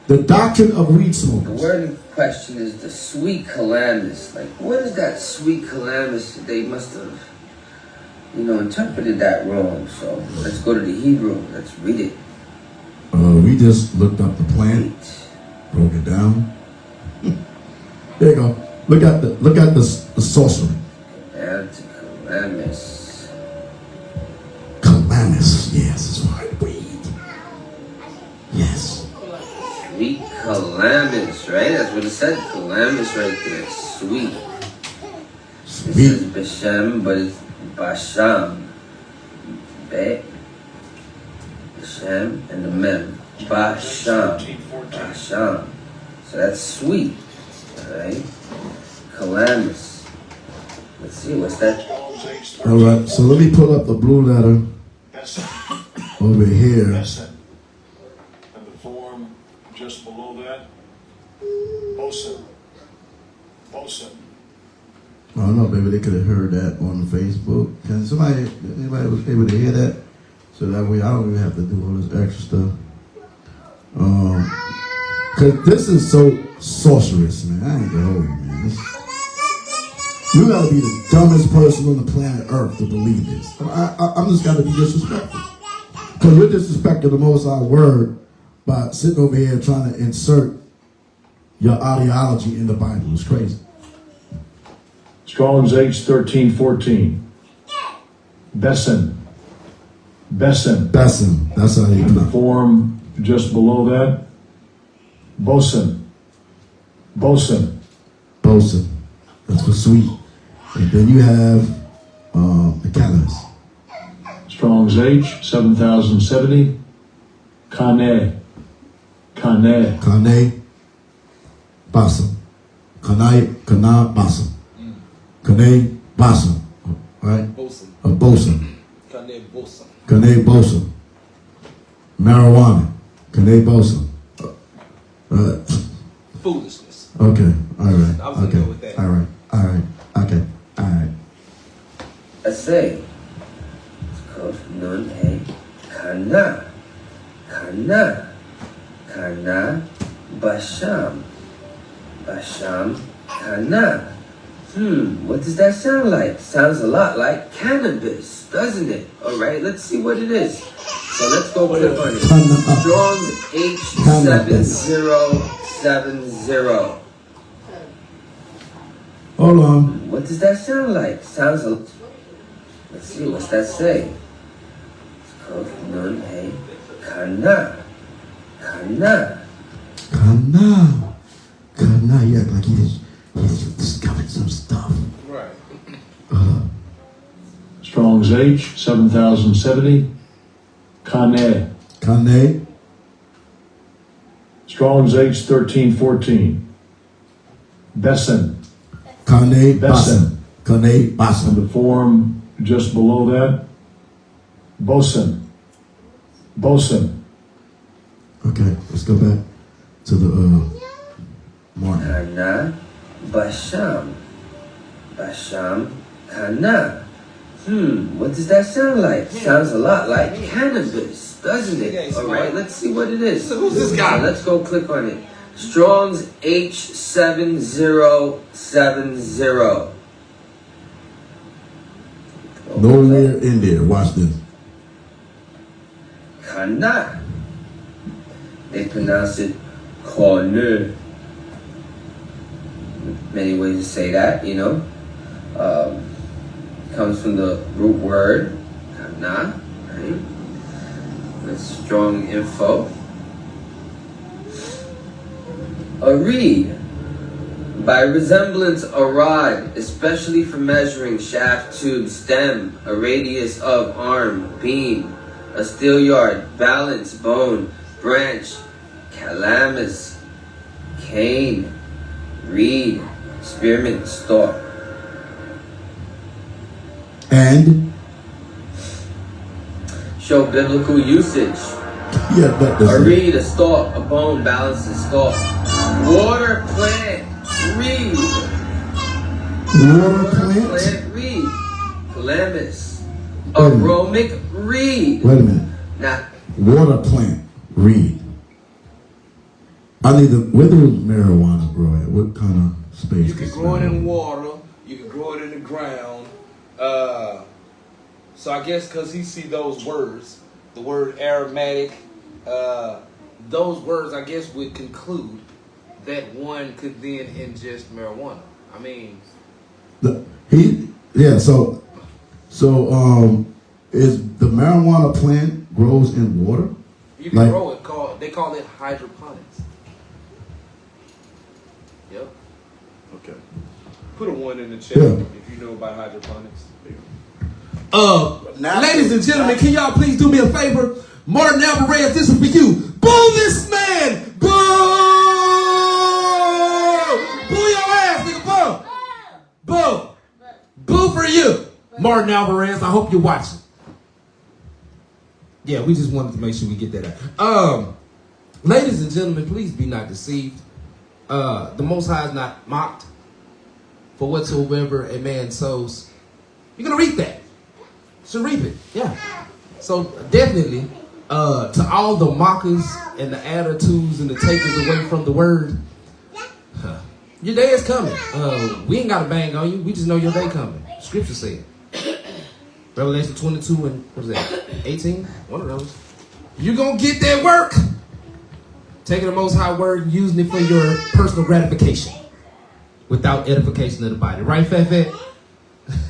The doctrine of weed smokers. The word in question is the Sweet Calamus. Like, what is that Sweet Calamus? They must have, interpreted that wrong. So let's go to the Hebrew. Let's read it. We just looked up the plant, broke it down. There you go. Look at the sorcery. Add to Calamus. Calamus, yes, it's right. Weed. Yes. Sweet Calamus, right? That's what it said. Calamus right there. Sweet. It says beśem, but it's beśem. Beśem and the mem. Beśem. Beśem. So that's sweet. Alright? Calamus. Let's see, what's that? Alright, so let me pull up the blue letter over here. And the form just below that, beśem. I don't know, maybe they could have heard that on Facebook. Can anybody was able to hear that? So that way I don't even have to do all this extra stuff. Cause this is so sorcerous, man. I ain't gonna hold you, man. You gotta be the dumbest person on the planet Earth to believe this. I'm just gotta be disrespectful. Cause you're disrespecting the Most High word by sitting over here trying to insert your ideology in the Bible. It's crazy. Strong's H1314. Beśem. Beśem. That's how you And the pronounce it. form just below that, beśem. That's for sweet. And then you have the Cannabis. Strong's H 7070. qānê. Qānê. Beśem. Qānê beśem. Qānê beśem. Right? Beśem. Qānê beśem. Marijuana. Qānê beśem. Foolishness. Okay. All right. I was gonna Okay. go with that. All right. Okay. All right. I say, it's called nun a kana, beśem, kana. What does that sound like? Sounds a lot like cannabis, doesn't it? All right, let's see what it is. So let's go click on it. Strong's H7070. Hold on. What does that sound like? Sounds a... Let's see, what's that say? It's called nun a kana. You act like he's discovered some stuff. Right. Strong's H 7070. qānê. Strong's H 1314. Beśem. Qānê beśem. And the form just below that, beśem. Okay, let's go back to the mark. Kana, beśem, kana. What does that sound like? Sounds a lot like cannabis, doesn't it? All right, let's see what it is. So who's this guy? Let's go click on it. Strong's H7070. Nowhere in there. Watch this. Kana. They pronounce it qānê. Many ways to say that, comes from the root word kana, right? That's strong info. A reed, by resemblance a rod, especially for measuring shaft, tube, stem, a radius of arm, beam, a steelyard, balance, bone, branch, calamus, cane, reed, spearmint, stalk. And show biblical usage. Yeah, that a doesn't. reed, a stalk, a bone, balance, and stalk. Water plant, reed. Water plant? Reed. Calamus. Aromatic reed. Wait a minute. Now, Water plant, reed. I need to, where does marijuana grow at? What kind of space? You can grow it in water. You can grow it in the ground. So I guess because he see those words, the word aromatic, those words I guess would conclude that one could then ingest marijuana. I mean, is the marijuana plant grows in water? you can grow it. They call it hydroponics. Yep. Okay. Put a 1 in the chat if you know about hydroponics. Ladies and gentlemen, can y'all please do me a favor? Martin Alvarez, this is for you. Boo this man! Boo! Boo your ass, nigga, boo! Boo! Boo for you! Martin Alvarez, I hope you're watching. Yeah, we just wanted to make sure we get that out. Ladies and gentlemen, please be not deceived. The Most High is not mocked. For whatsoever a man sows, you're gonna reap that. Should reap it, yeah. So definitely, to all the mockers and the attitudes and the takers away from the word, your day is coming. We ain't gotta bang on you. We just know your day coming. Scripture said. Revelation 22 and what is that? 18? One of those. You're gonna get that work. Taking the Most High word and using it for your personal gratification without edification of the body. Right, Fat? Look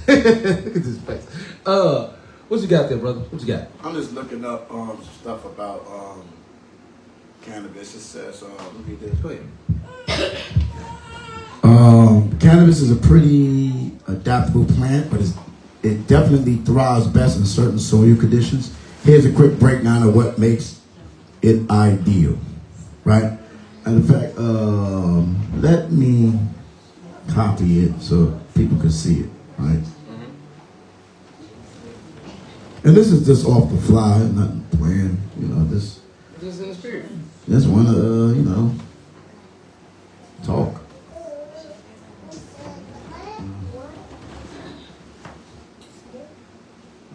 at this face. What you got there, brother? What you got? I'm just looking up some stuff about cannabis. It says, let me this. Go ahead. Cannabis is a pretty adaptable plant, but it definitely thrives best in certain soil conditions. Here's a quick breakdown of what makes it ideal, right? And in fact, let me copy it so people can see it, right? And this is just off the fly, nothing planned, this. Just in the spirit. Just want to, talk.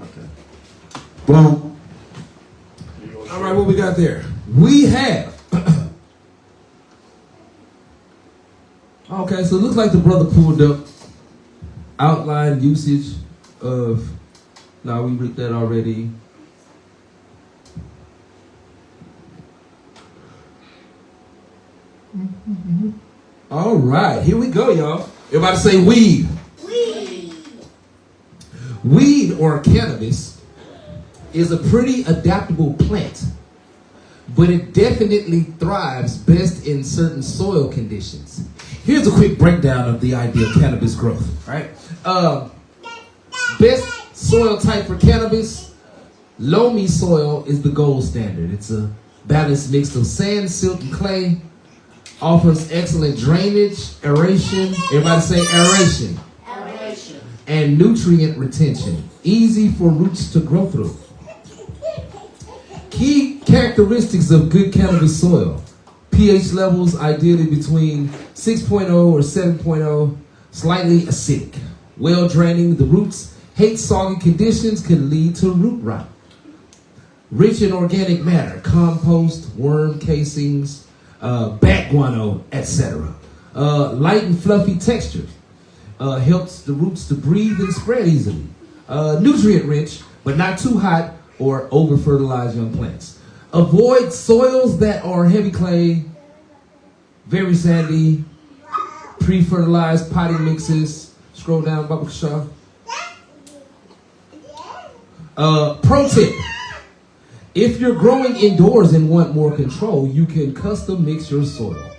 Okay. Boom. All right, what we got there? We have. Okay, so it looks like the brother pulled up outline usage of. Now we read that already. All right, here we go, y'all. Everybody say weed. Weed. Weed or cannabis is a pretty adaptable plant, but it definitely thrives best in certain soil conditions. Here's a quick breakdown of the idea of cannabis growth. All right. Best soil type for cannabis, loamy soil is the gold standard. It's a balanced mix of sand, silt, and clay. Offers excellent drainage, aeration. Everybody say aeration. Aeration. And nutrient retention. Easy for roots to grow through. Key characteristics of good cannabis soil. pH levels ideally between 6.0 or 7.0. Slightly acidic. Well draining. The roots hate soggy conditions, can lead to root rot. Rich in organic matter. Compost, worm casings, bat guano, etc. Light and fluffy texture. Helps the roots to breathe and spread easily. Nutrient rich, but not too hot or over fertilize young plants. Avoid soils that are heavy clay, very sandy, pre-fertilized potting mixes. Scroll down, Baba Shah. Pro tip. If you're growing indoors and want more control, you can custom mix your soil.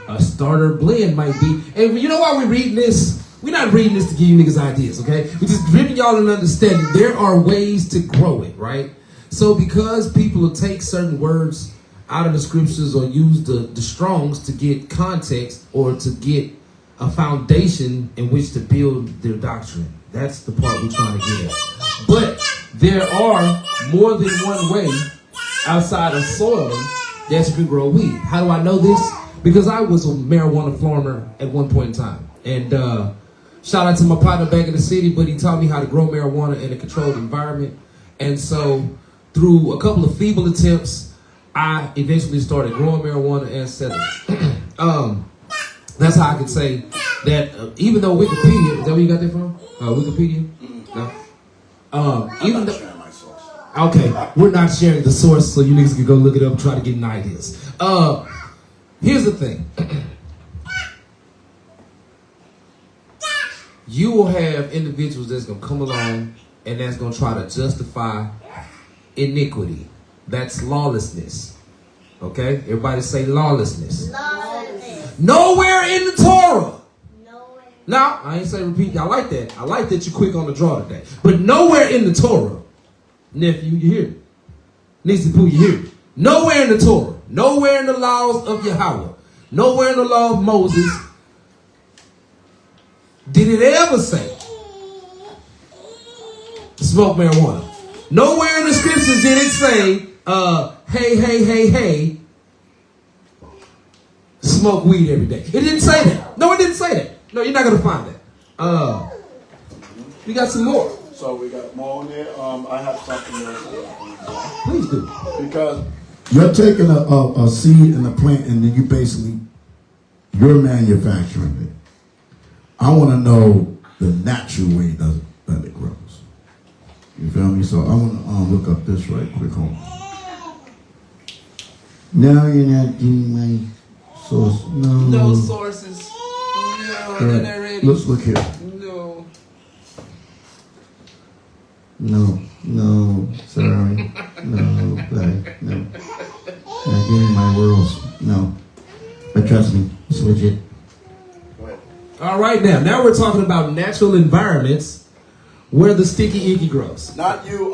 A starter blend might be, and you know why we're reading this? We're not reading this to give you niggas ideas, okay? We're just giving y'all an understanding. There are ways to grow it, right? So because people will take certain words out of the scriptures or use the Strongs to get context or to get a foundation in which to build their doctrine. That's the part we're trying to get at. But there are more than one way outside of soiling that you can grow weed. How do I know this? Because I was a marijuana farmer at one point in time. And Shout out to my partner back in the city, but he taught me how to grow marijuana in a controlled environment. And so through a couple of feeble attempts, I eventually started growing marijuana and selling it. That's how I could say that even though Wikipedia, is that where you got that from? Wikipedia? No. Even though, okay, we're not sharing the source, so you niggas can go look it up and try to get ideas. Here's the thing. You will have individuals that's going to come along and that's going to try to justify iniquity. That's lawlessness. Okay? Everybody say lawlessness. Lawlessness. Nowhere in the Torah. Nowhere. Now, I ain't say repeat. I like that. I like that you're quick on the draw today. But nowhere in the Torah, nephew, you hear me? Niecy Poo, you hear me? Nowhere in the Torah. Nowhere in the laws of Yahawah. Nowhere in the law of Moses did it ever say smoke marijuana. Nowhere in the scriptures did it say, hey, smoke weed every day. It didn't say that. No, it didn't say that. No, you're not going to find that. We got some more. So we got more on there. I have something else. Please do. Because you're taking a seed and a plant, and then you're manufacturing it. I want to know the natural way that it grows. You feel me? So I want to look up this right quick. Hold on. No, you're not getting my source. No. No sources. No, they're not ready. Let's look here. No, sorry. No, black. No. Not getting my rules. No. But trust me, it's legit. All right, now we're talking about natural environments where the sticky icky grows. Not you,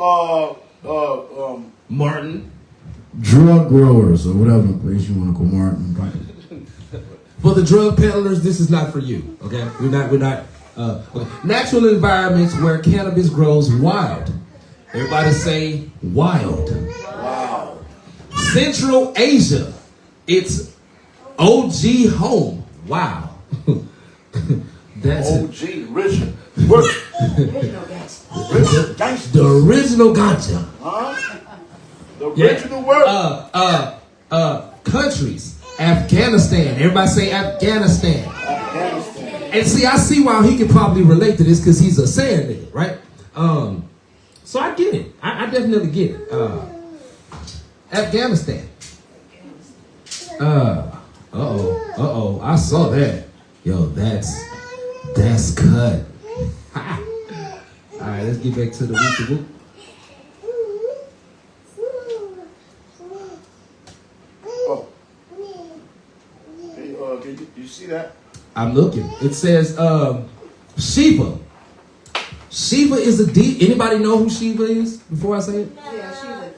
Martin. Drug growers or whatever place you want to go, Martin. For the drug peddlers, this is not for you. Okay, we're not. Okay. Natural environments where cannabis grows wild. Everybody say wild. Wow. Central Asia, it's OG home. Wow. That's OG, Richard. Richard gangster. The original ganja. Huh? The original word. Countries. Afghanistan. Everybody say Afghanistan. Afghanistan. And see, I see why he can probably relate to this because he's a sand nigga, right? So I get it. I definitely get it. Afghanistan. I saw that. Yo, that's cut. All right, let's get back to the whoop. Oh. Can you see that? I'm looking. It says Shiva. Shiva is a deity. Anybody know who Shiva is before I say it? Yeah, she's a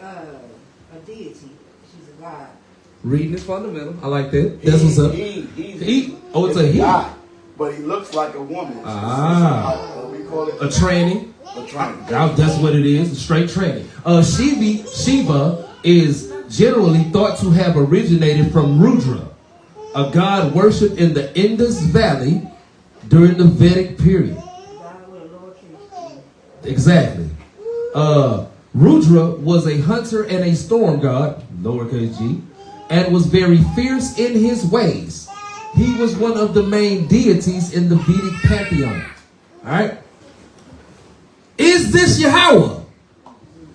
deity. She's a god. Reading is fundamental. I like that. That's what's up. It's a he. God, but he looks like a woman. We call it a tranny. A tranny. That's what it is. A straight tranny. Shiva is generally thought to have originated from Rudra, a god worshipped in the Indus Valley during the Vedic period. Exactly. Rudra was a hunter and a storm god, lowercase g, and was very fierce in his ways. He was one of the main deities in the Vedic pantheon. Alright? Is this Yahawah?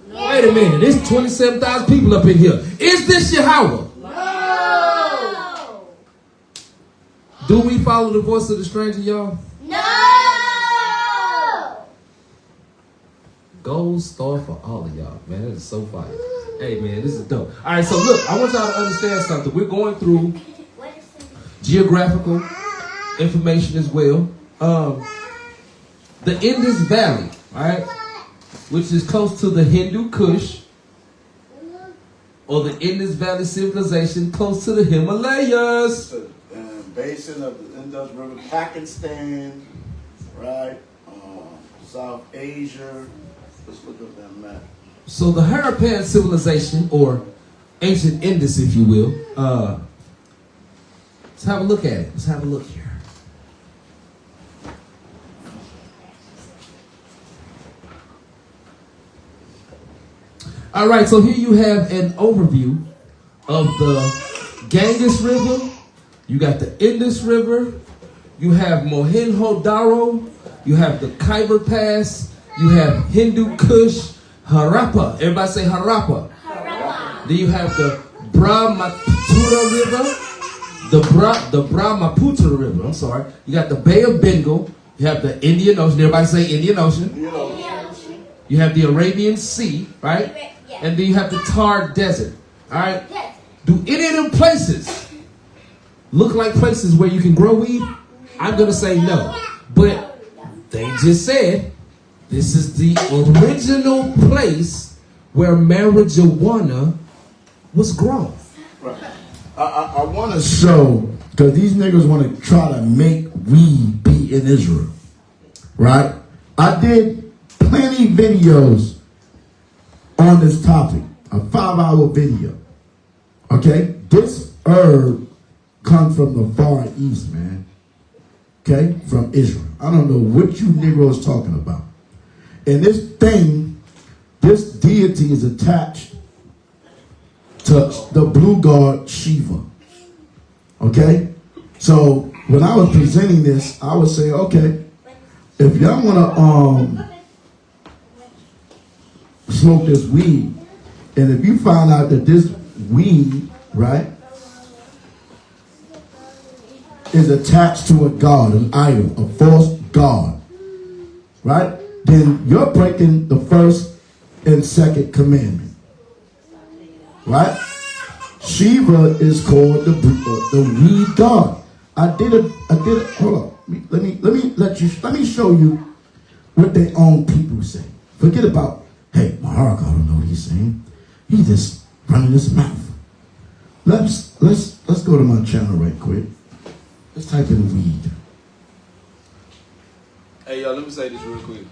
No. Wait a minute, there's 27,000 people up in here. Is this Yahawah? No. Do we follow the voice of the stranger, y'all? No. Gold star for all of y'all, man. That is so fire. Hey, man, this is dope. All right, so look, I want y'all to understand something. We're going through geographical information as well. The Indus Valley, all right, which is close to the Hindu Kush, or the Indus Valley civilization, close to the Himalayas. The basin of the Indus River, Pakistan, right? South Asia. Let's look up that map. So the Harappan civilization, or ancient Indus, if you will, let's have a look at it. Let's have a look here. All right, so here you have an overview of the Ganges River. You got the Indus River. You have Mohenjo-Daro. You have the Khyber Pass. You have Hindu Kush, Harappa. Everybody say Harappa. Then you have the Brahmaputra River. The Brahmaputra River, I'm sorry. You got the Bay of Bengal. You have the Indian Ocean. Everybody say Indian Ocean. You have the Arabian Sea, right? And then you have the Thar Desert, all right? Do any of them places look like places where you can grow weed? I'm going to say no. But they just said this is the original place where marijuana was grown. Right. I want to show, because these niggas want to try to make weed be in Israel, right? I did plenty videos on this topic, a 5-hour video, okay? This herb comes from the Far East, man, okay? From Israel. I don't know what you Negroes talking about. And this thing, this deity is attached to the blue god Shiva. Okay? So when I was presenting this, I would say, okay, if y'all wanna smoke this weed, and if you find out that this weed, right, is attached to a god, an idol, a false god, right, then you're breaking the first and second commandment. Right? Shiva is called the weed god. I did it, hold on. Let me show you what their own people say. Forget about, hey, Maharaka don't know what he's saying. He's just running his mouth. Let's go to my channel right quick. Let's type in weed. Hey, y'all, let me say this real quick.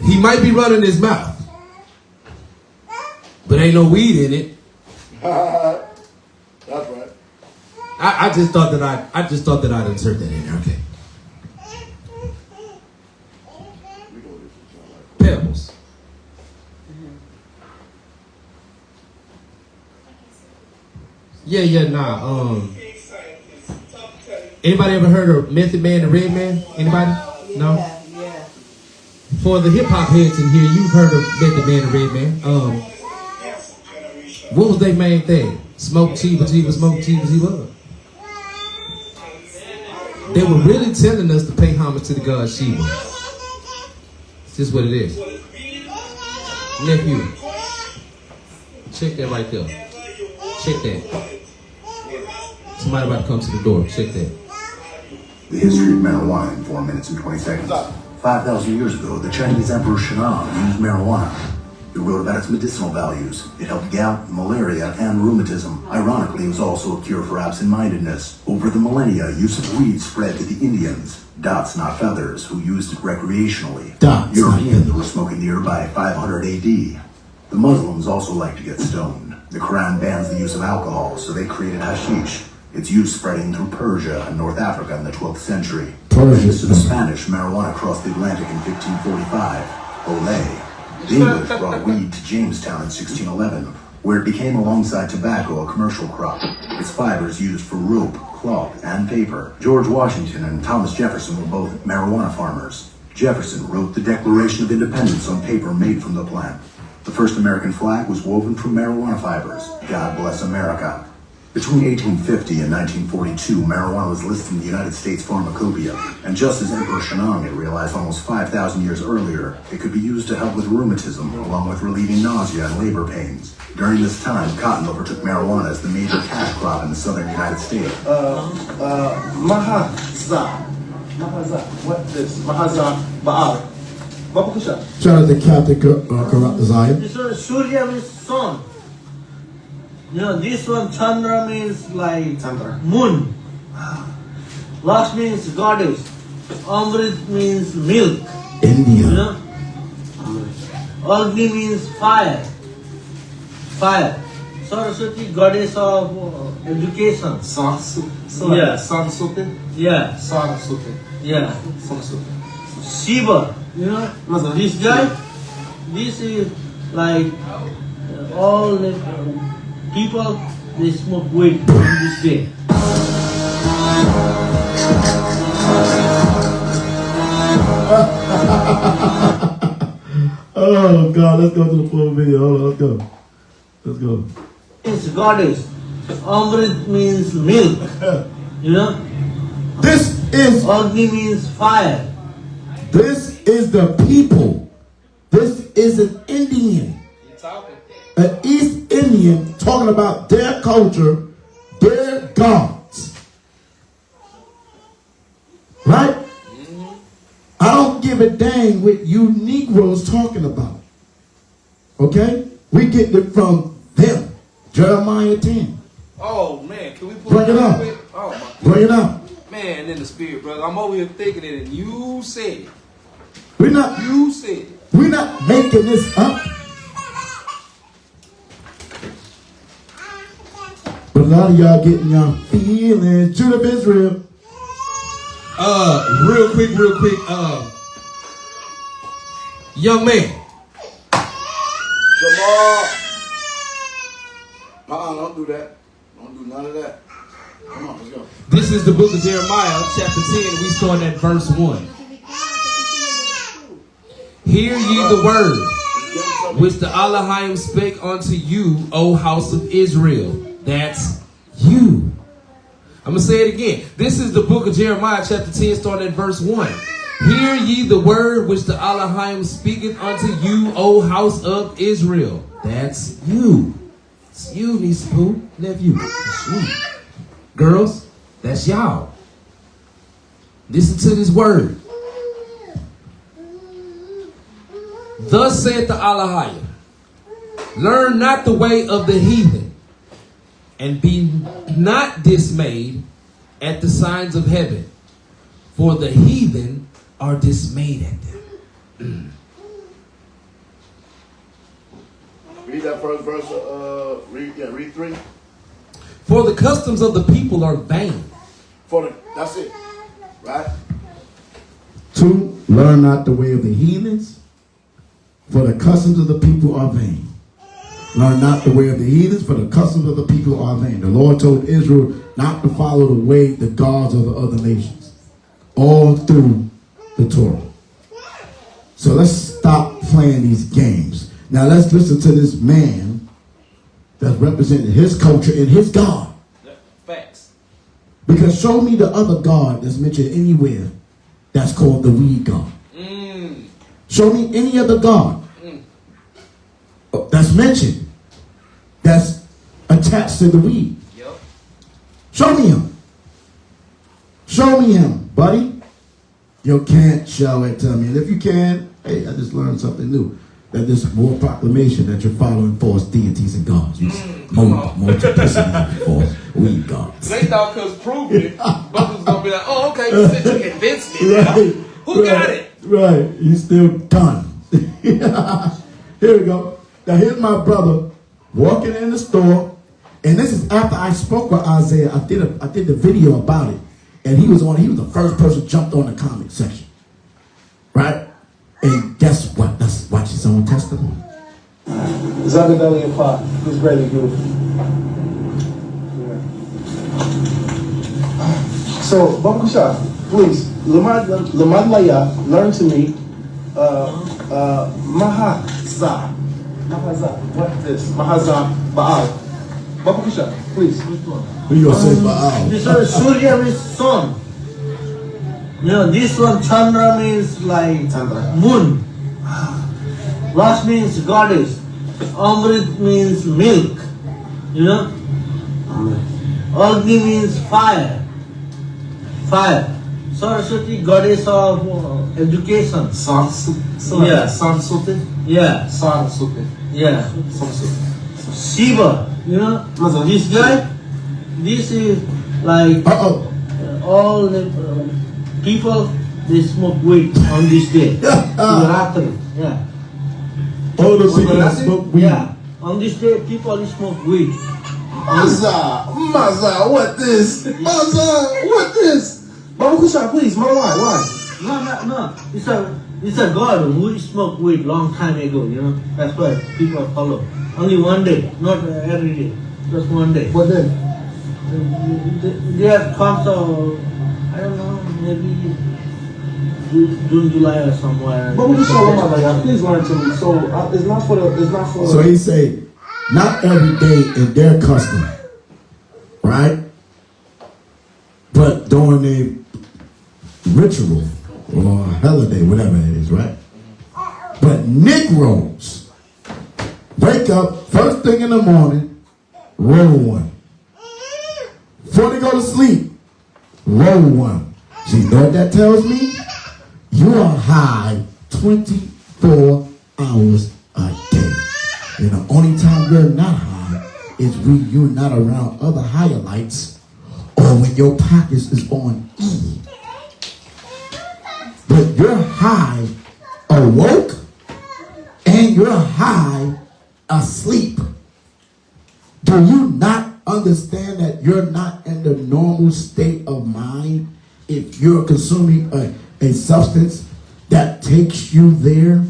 He might be running his mouth, but ain't no weed in it. That's right. I just thought that I'd insert that in there. Okay. Pebbles. Yeah, nah. Anybody ever heard of Method Man and Red Man? Anybody? No? Yeah. For the hip hop heads in here, you've heard of Method Man and Red Man. What was their main thing? Smoke Chiba, smoke Chiba. They were really telling us to pay homage to the god Shiva. It's just what it is. Nephew, check that right there. Check that. Somebody about to come to the door. Check that. The history of marijuana in 4 minutes and 20 seconds. 5,000 years ago, the Chinese Emperor SHAM used marijuana. He wrote about its medicinal values. It helped gout, malaria, and rheumatism. Ironically, it was also a cure for absent-mindedness. Over the millennia, use of weed spread to the Indians, dots not feathers, who used it recreationally. Europeans were smoking nearby 500 AD. The Muslims also like to get stoned. The Quran bans the use of alcohol, so they created hashish. Its use spreading through Persia and North Africa in the 12th century. Thanks to the Spanish, marijuana crossed the Atlantic in 1545. Olé. The English brought weed to Jamestown in 1611, where it became, alongside tobacco, a commercial crop. Its fibers used for rope, cloth, and paper. George Washington and Thomas Jefferson were both marijuana farmers. Jefferson wrote the Declaration of Independence on paper made from the plant. The first American flag was woven from marijuana fibers. God bless America. Between 1850 and 1942, marijuana was listed in the United States Pharmacopoeia, and just as Emperor Shenong had realized almost 5,000 years earlier, it could be used to help with rheumatism, along with relieving nausea and labor pains. During this time, cotton overtook marijuana as the major cash crop in the southern United States. Mahaza. What is Mahaza Baal? Shout out to Captain Zion. This one, Surya means sun. You know, this one, Chandra means like moon. Last means goddess. Amrit means milk. India. You know? Agni means fire. Fire. Saraswati, goddess of education. Saraswati. Yeah. Saraswati. Yeah. Shiva. You know, this guy, this is like all the people they smoke weed on this day. Oh God, let's go to the full video. Hold on, let's go. Let's go. It's goddess. Amrit means milk. You know? This is Agni means fire. This is the people. This is an Indian. An East Indian talking about their culture, their gods. Right? I don't give a dang what you Negroes talking about. Okay? We get it from them. Jeremiah 10. Oh man, can we pull Bring it real up. quick? Oh my Bring it up. man, in the spirit, brother. I'm over here thinking it, and you said it. We're not. You said it. We're not making this up. But a lot of y'all getting y'all feelings. Children of Israel. Real quick, young man. Jamal. Don't do that. Don't do none of that. Come on, let's go. This is the book of Jeremiah, chapter 10. We start at verse 1. Hear ye the word which the Elohim spake unto you, O house of Israel. That's you. I'm going to say it again. This is the book of Jeremiah, chapter 10, starting at verse 1. Hear ye the word which the Elohim speaketh unto you, O house of Israel. That's you. It's you, Nisapoo, nephew. It's you. Girls, that's y'all. Listen to this word. Thus saith the Elohim, learn not the way of the heathen, and be not dismayed at the signs of heaven, for the heathen are dismayed at them. Read that first verse. Read 3. For the customs of the people are vain. That's it. Right? 2, learn not the way of the heathens, for the customs of the people are vain. Learn not the way of the heathens, for the customs of the people are vain. The Lord told Israel not to follow the way, the gods of the other nations. All through the Torah. So let's stop playing these games. Now let's listen to this man that's representing his culture and his God. Facts. Because show me the other God that's mentioned anywhere that's called the weed God. Show me any other God that's mentioned that's attached to the weed. Yep. Show me him. Show me him, buddy. You can't show it to me. And if you can, hey, I just learned something new. That this more proclamation that you're following false deities and gods. You multiplicity false weed gods. They thought because proving it, brothers was gonna be like, oh, okay, you said you convinced me. Now. Who got it? Right, you still done. Here we go. Now here's my brother walking in the store, and this is after I spoke with Isaiah. I did the video about it, and he was the first person jumped on the comment section, right? And guess what? Let's watch his own testimony. Zagadalian pot is really beautiful. Yeah. So, Baba Kusha, please, Lamad Laya, learn to me, Mahaza. What is this? Mahaza Baal. Baba Kusha, please. Who you gonna say Baal? This one, Surya means sun. You know, this one, Chandra means like moon. Last means goddess. Amrit means milk. You know? Agni means fire. Fire. Saraswati, goddess of education. Saraswati? Yeah. Saraswati? Yeah. Saraswati. Yeah. Shiva. You know? This guy, this is like all the people, they smoke weed on this day. Shivaratri. Yeah. All the people that smoke weed. Yeah. On this day, people smoke weed. Maza, what this? Maza, what this? Baba Kusha, please, why? No. It's a It's a God who smoked weed long time ago, you know. That's why people follow. Only one day, not every day. Just one day. What day? There comes I don't know, maybe June, July or somewhere. But we just show them like, please learn to me. So it's not for the. So he say, not every day in their custom, right? But during a ritual or a holiday, whatever it is, right? But Negroes wake up first thing in the morning, roll one. Before they go to sleep, roll one. So you know what that tells me? You are high 24 hours a day. And the only time you're not high is when you're not around other higher lights or when your pockets is on E. But you're high awoke and you're high asleep. Do you not understand that you're not in the normal state of mind if you're consuming a substance that takes you there?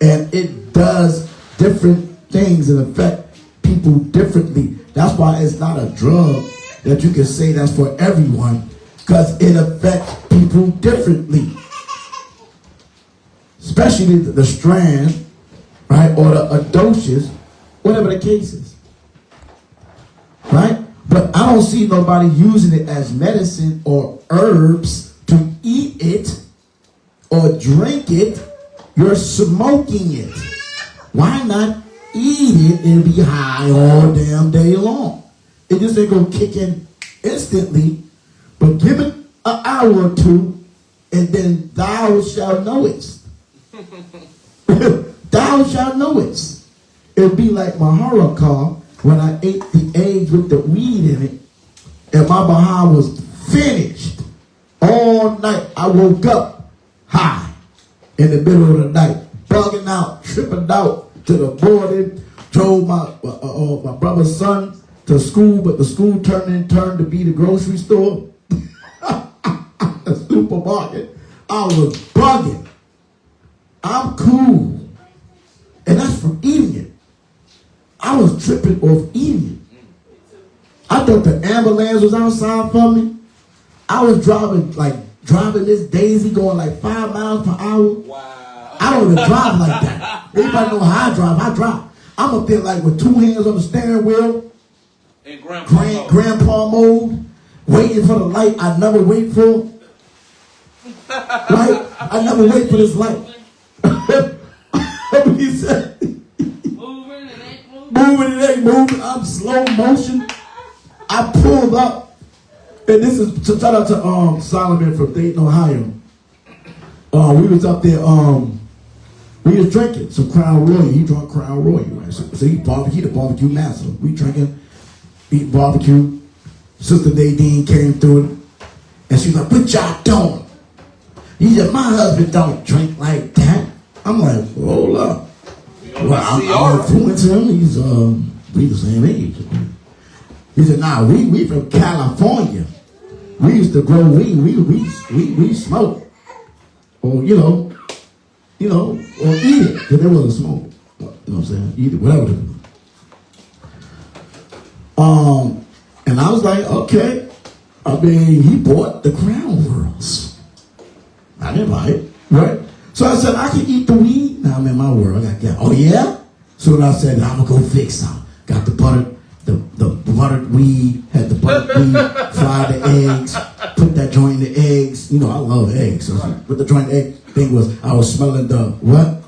And it does different things and affect people differently. That's why it's not a drug that you can say that's for everyone, because it affects people differently. Especially the strand, right, or the doses, whatever the case is. Right? But I don't see nobody using it as medicine or herbs to eat it or drink it. You're smoking it. Why not eat it and be high all damn day long? It just ain't gonna kick in instantly, but give it an hour or two, and then thou shalt know it. Thou shalt know it. It'd be like YAHAWAH when I ate the eggs with the weed in it, and my Baha was finished all night. I woke up high in the middle of the night, bugging out, tripping out to the morning, drove my brother's son to school, but the school turned to be the grocery store, the supermarket. I was bugging. I'm cool. And that's from eating it. I was tripping off eating it. I thought the ambulance was outside for me. I was driving this Daisy going like 5 miles per hour. Wow. I don't even drive like that. Everybody know how I drive. I'm up there like with 2 hands on the steering wheel. In grandpa mode. Waiting for the light I never wait for. Right? I never wait for this light. He said, moving, it ain't moving. I'm slow motion. I pulled up. And this is to shout out to Solomon from Dayton, Ohio. We was up there, we was drinking some Crown Royal. He drunk Crown Royal, right? So he the barbecue master. We drinking, eating barbecue. Sister Nadine came through and she was like, what y'all doing? He said, my husband don't drink like that. I'm like, hold up. Well, I'm influencing him. He's we the same age. He said, nah, we from California. We used to grow weed. We smoke. Or, or eat it. Because there wasn't smoke. You know what I'm saying? Eat it, whatever. And I was like, okay. I mean, he bought the Crown Worlds. I didn't buy it, right? So I said, I can eat the weed. Now I'm in my world. Oh yeah? So I said, I'm gonna go fix some. Got the buttered weed, had the buttered weed, fried the eggs, put that joint in the eggs. You know, I love eggs. So put the joint in the egg. Thing was, I was smelling the what?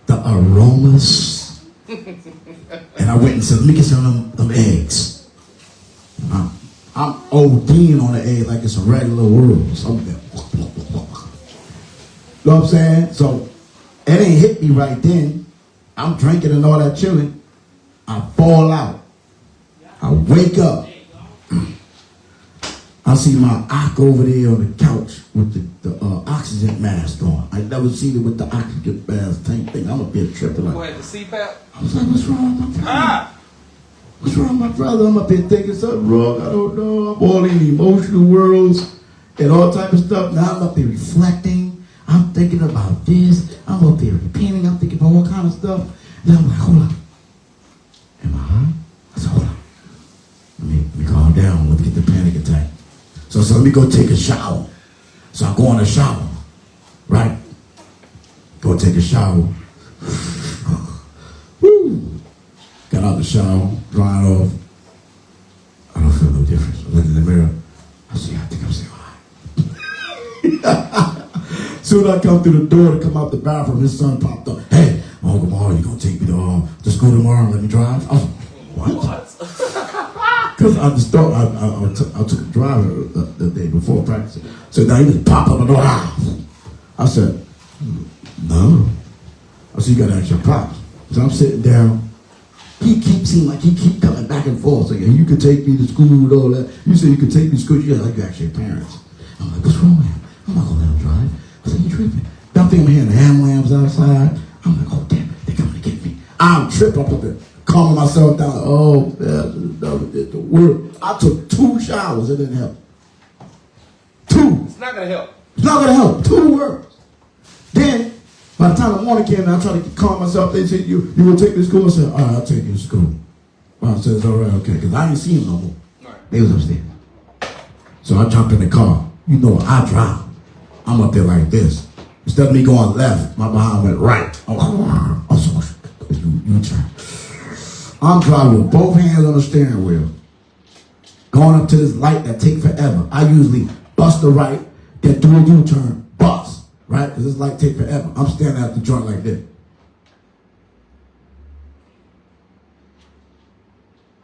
The aromas. And I went and said, let me get some of them eggs. I'm ODing on the egg like it's a regular world. Something. You know what I'm saying? So it ain't hit me right then. I'm drinking and all that chilling. I fall out. I wake up. I see my Ock over there on the couch with the oxygen mask on. I never seen it with the oxygen mask tank thing. I'm a bit tripping. Like, what, the CPAP? I was like, what's wrong with my brother? What's wrong with my brother? I'm up here thinking something wrong. I don't know. I'm all in emotional worlds and all type of stuff. Now I'm up here reflecting. I'm thinking about this. I'm up there repenting. I'm thinking about all kind of stuff. And I'm like, hold on. Am I high? I said, hold on. Let me calm down. Let me get the panic attack. So let me go take a shower. So I go in the shower. Right? Go take a shower. Woo! Got out the shower, drying off. I don't feel no difference. I look in the mirror. I see, I think I'm still high. Soon I come through the door to come out the bathroom, his son popped up. Hey, Uncle Maul, you gonna take me to school tomorrow and let me drive? I was like, what? Because I just thought I took a drive the day before practice. So now he just popped up the door. I said, no. I said, you gotta ask your pops. So I'm sitting down. He seemed like he keep coming back and forth. So you could take me to school and all that. You said you could take me to school. You gotta like you ask your parents. I'm like, what's wrong with him? I'm not gonna let him drive. I said, you tripping? I'm thinking I'm hearing the ham lambs outside. I'm like, oh damn it, they're coming to get me. I'm tripping. I'm up there calming myself down. Like, oh, the word. I took 2 showers. It didn't help. 2. It's not gonna help. It's not gonna help. 2 words. Then, by the time the morning came, I tried to calm myself. They said, you will take me to school? I said, all right, I'll take you to school. Well, I said, it's all right, okay. Because I didn't see him no more. Right. They was upstairs. So I jumped in the car. You know what? I drive. I'm up there like this. Instead of me going left, my behind went right. Oh, you turn. I'm driving with both hands on the steering wheel. Going up to this light that take forever. I usually bust the right, then do a U-turn, bust. Right? Because this light take forever. I'm standing at the joint like this.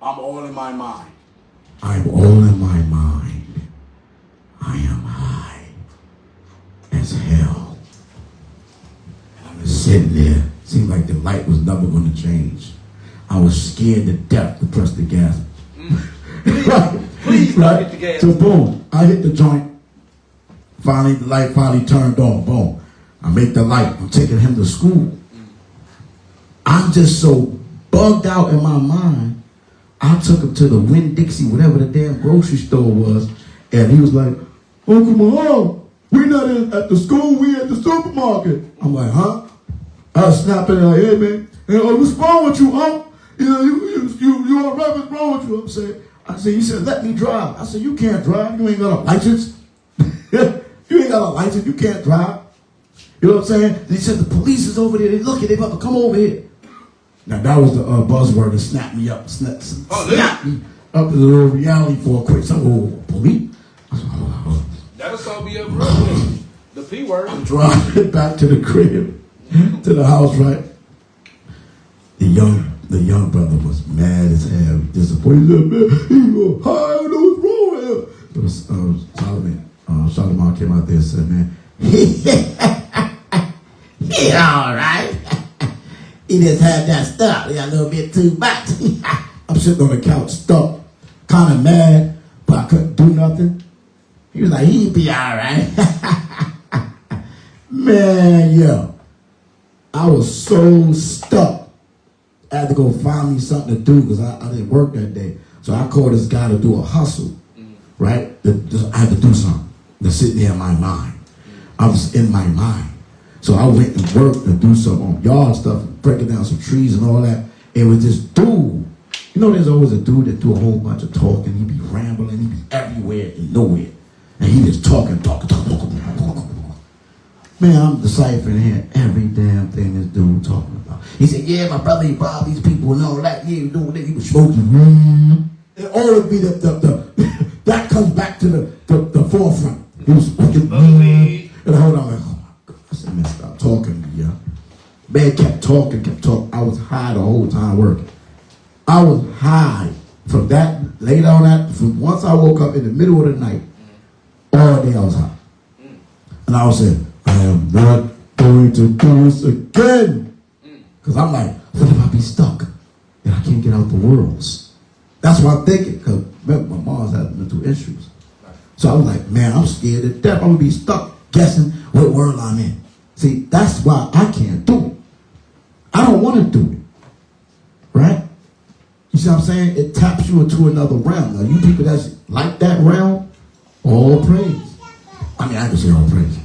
I'm all in my mind. I'm all in my mind. I am high as hell. And I'm just sitting there. Seemed like the light was never going to change. I was scared to death to press the gas. Right? Please right? hit the gas. So boom, I hit the joint. Finally, the light finally turned on. Boom. I make the light. I'm taking him to school. I'm just so bugged out in my mind. I took him to the Winn-Dixie, whatever the damn grocery store was, and he was like, Uncle Mahal, we're not at the school, we're at the supermarket. I'm like, huh? I was snapping like, hey man, what's wrong with you, huh? You know, you all right, what's wrong with you? I said, he said, let me drive. I said, you can't drive, you ain't got a license. You ain't got a license, you can't drive. You know what I'm saying? He said, the police is over there, they about to come over here. Now that was the buzzword that snapped me up, snapped me up to the little reality for a quick second. Oh, police? I said, oh. That'll solve me up real quick. The P word. I'm driving back to the crib, to the house, right? The young brother was mad as hell, disappointed. He said, man, he go, hi, I don't know what's wrong with him. It was Solomon came out there and said, man, he all right. He just had that stuff. He got a little bit too much. I'm sitting on the couch, stuck, kind of mad, but I couldn't do nothing. He was like, he'd be all right. Man, yeah. I was so stuck. I had to go find me something to do because I didn't work that day. So I called this guy to do a hustle, right? I had to do something to sit there in my mind. I was in my mind. So I went and worked to do some on yard stuff, breaking down some trees and all that. It was this dude. You know, there's always a dude that do a whole bunch of talking. He be rambling. He be everywhere and nowhere. And he just talking. Man, I'm deciphering here every damn thing this dude talking about. He said, yeah, my brother, he robbed these people and all that. Yeah, he was doing that. He was smoking. It all would be that comes back to the forefront. He was smoking. And hold on, like, oh my God. I said, man, stop talking to me, yeah. Man kept talking. I was high the whole time working. I was high from that, later on that, from once I woke up in the middle of the night, all day I was high. And I was saying, I am not going to do this again. Because I'm like, what if I be stuck and I can't get out the worlds? That's what I'm thinking. Because remember, my mom's had mental issues. So I was like, man, I'm scared to death. I'm going to be stuck guessing what world I'm in. See, that's why I can't do it. I don't want to do it. Right? You see what I'm saying? It taps you into another realm. Now, you people that's like that realm, all praise. I mean, I can say all praise.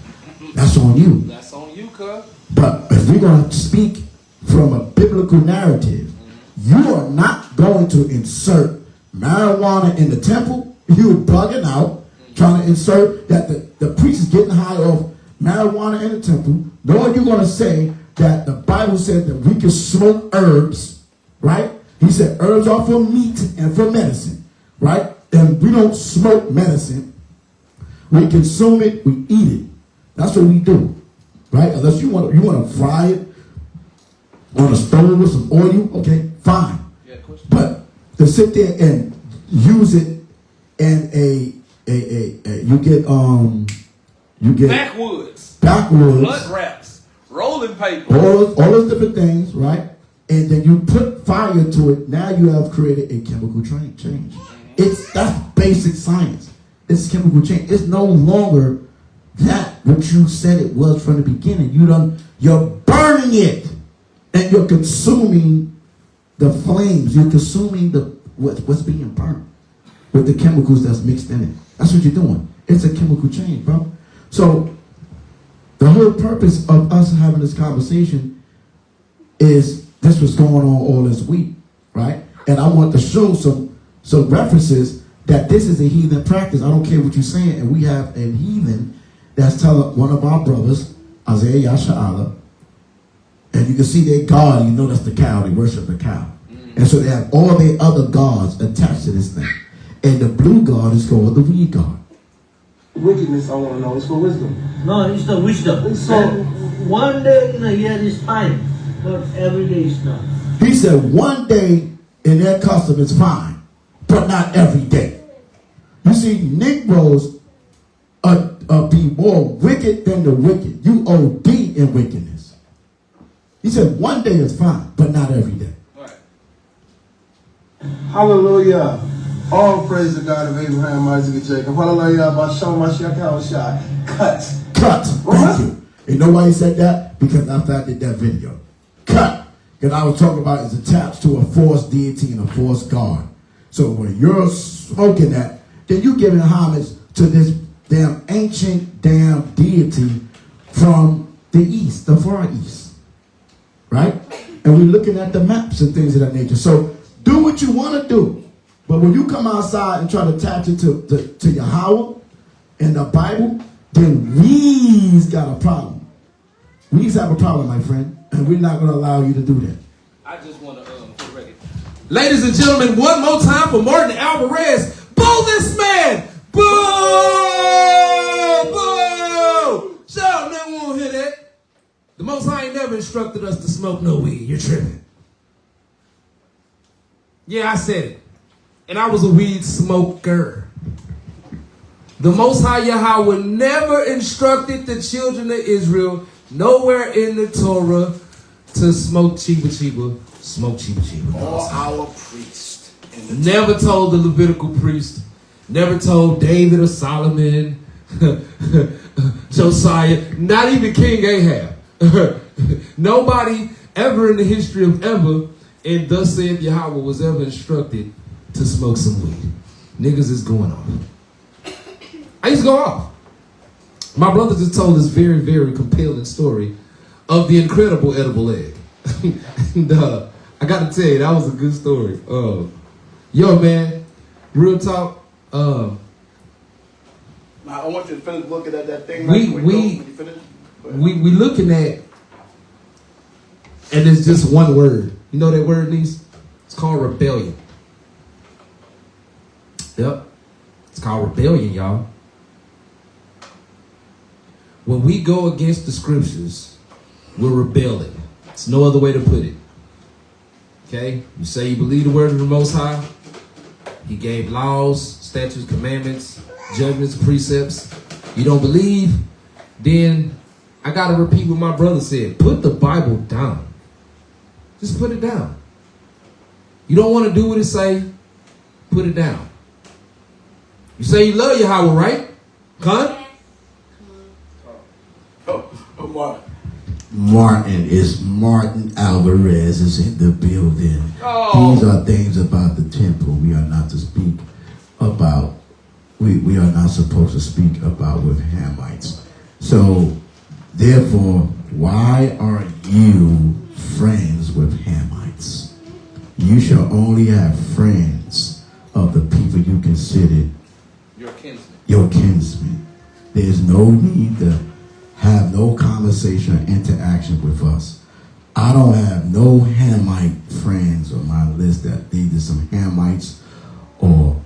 That's on you. That's on you, cuz. But if we're going to speak from a biblical narrative, you are not going to insert marijuana in the temple. You're bugging out, trying to insert that the priest is getting high off marijuana in the temple. Nor are you going to say that the Bible said that we can smoke herbs, right? He said herbs are for meat and for medicine, right? And we don't smoke medicine. We consume it, we eat it. That's what we do, right? Unless you want to fry it on a stove with some oil, okay, fine. Yeah, but to sit there and use it in you get backwoods, blunt wraps, rolling paper, all those different things, right? And then you put fire to it. Now you have created a chemical change. That's basic science. It's chemical change. It's no longer that what you said it was from the beginning. You're burning it, and you're consuming the flames. You're consuming what's being burnt with the chemicals that's mixed in it. That's what you're doing. It's a chemical change, bro. So the whole purpose of us having this conversation is this was going on all this week, right? And I want to show some references that this is a heathen practice. I don't care what you're saying. And we have a heathen that's telling one of our brothers, Isaiah Yasha'Allah, and you can see their God, and you know that's the cow. They worship the cow. And so they have all their other gods attached to this thing. And the blue God is called the weed God. Wickedness, I want to know, is for wisdom. No, it's the wisdom. So one day in a year is fine, but every day is not. He said one day in their custom is fine, but not every day. You see, Negroes be more wicked than the wicked. You OD in wickedness. He said one day is fine, but not every day. Hallelujah. All praise the God of Abraham, Isaac, and Jacob. Hallelujah. BaShem, MASHAYACH, YAHAWASHI. Cut. Cut. Thank you. You know why he said that? Because after I did that video. Cut. And I was talking about is attached to a false deity and a false God. So when you're smoking that, then you're giving homage to this damn ancient damn deity from the east, the far east. Right? And we're looking at the maps and things of that nature. So do what you want to do. But when you come outside and try to attach it to YAHAWAH and the Bible, then we's got a problem. We's have a problem, my friend. And we're not going to allow you to do that. I just want to for the record. Ladies and gentlemen, one more time for Martin Alvarez. Boo this man! Boo! Boo! Shout, no one won't hear that. The Most High ain't never instructed us to smoke no weed. You're tripping. Yeah, I said it. And I was a weed smoker. The Most High Yahawah never instructed the children of Israel nowhere in the Torah to smoke chiba. Smoke chiba. Or our priest. Never told the Levitical priest. Never told David or Solomon, Josiah, not even King Ahab. Nobody ever in the history of ever, and thus saith YAHAWAH, was ever instructed to smoke some weed. Niggas is going off. I used to go off. My brother just told this very, very compelling story of the incredible edible egg. And I got to tell you, that was a good story. Yo, man, real talk. Now, I want you to finish looking at that thing. We looking at, and it's just one word. You know that word, niece? It's called rebellion. Yep. It's called rebellion, y'all. When we go against the scriptures, we're rebelling. It's no other way to put it. Okay? You say you believe the word of the Most High. He gave laws, statutes, commandments, judgments, precepts. You don't believe? Then I got to repeat what my brother said. Put the Bible down. Just put it down. You don't want to do what it say? Put it down. You say you love YAHAWAH, right? Con? Martin Alvarez is in the building. Oh. These are things about the temple we are not to speak about. We are not supposed to speak about with Hamites. So Therefore, why are you friends with Hamites? You shall only have friends of the people you consider your kinsmen. There's no need to have no conversation or interaction with us. I don't have no Hamite friends on my list that either some Hamites or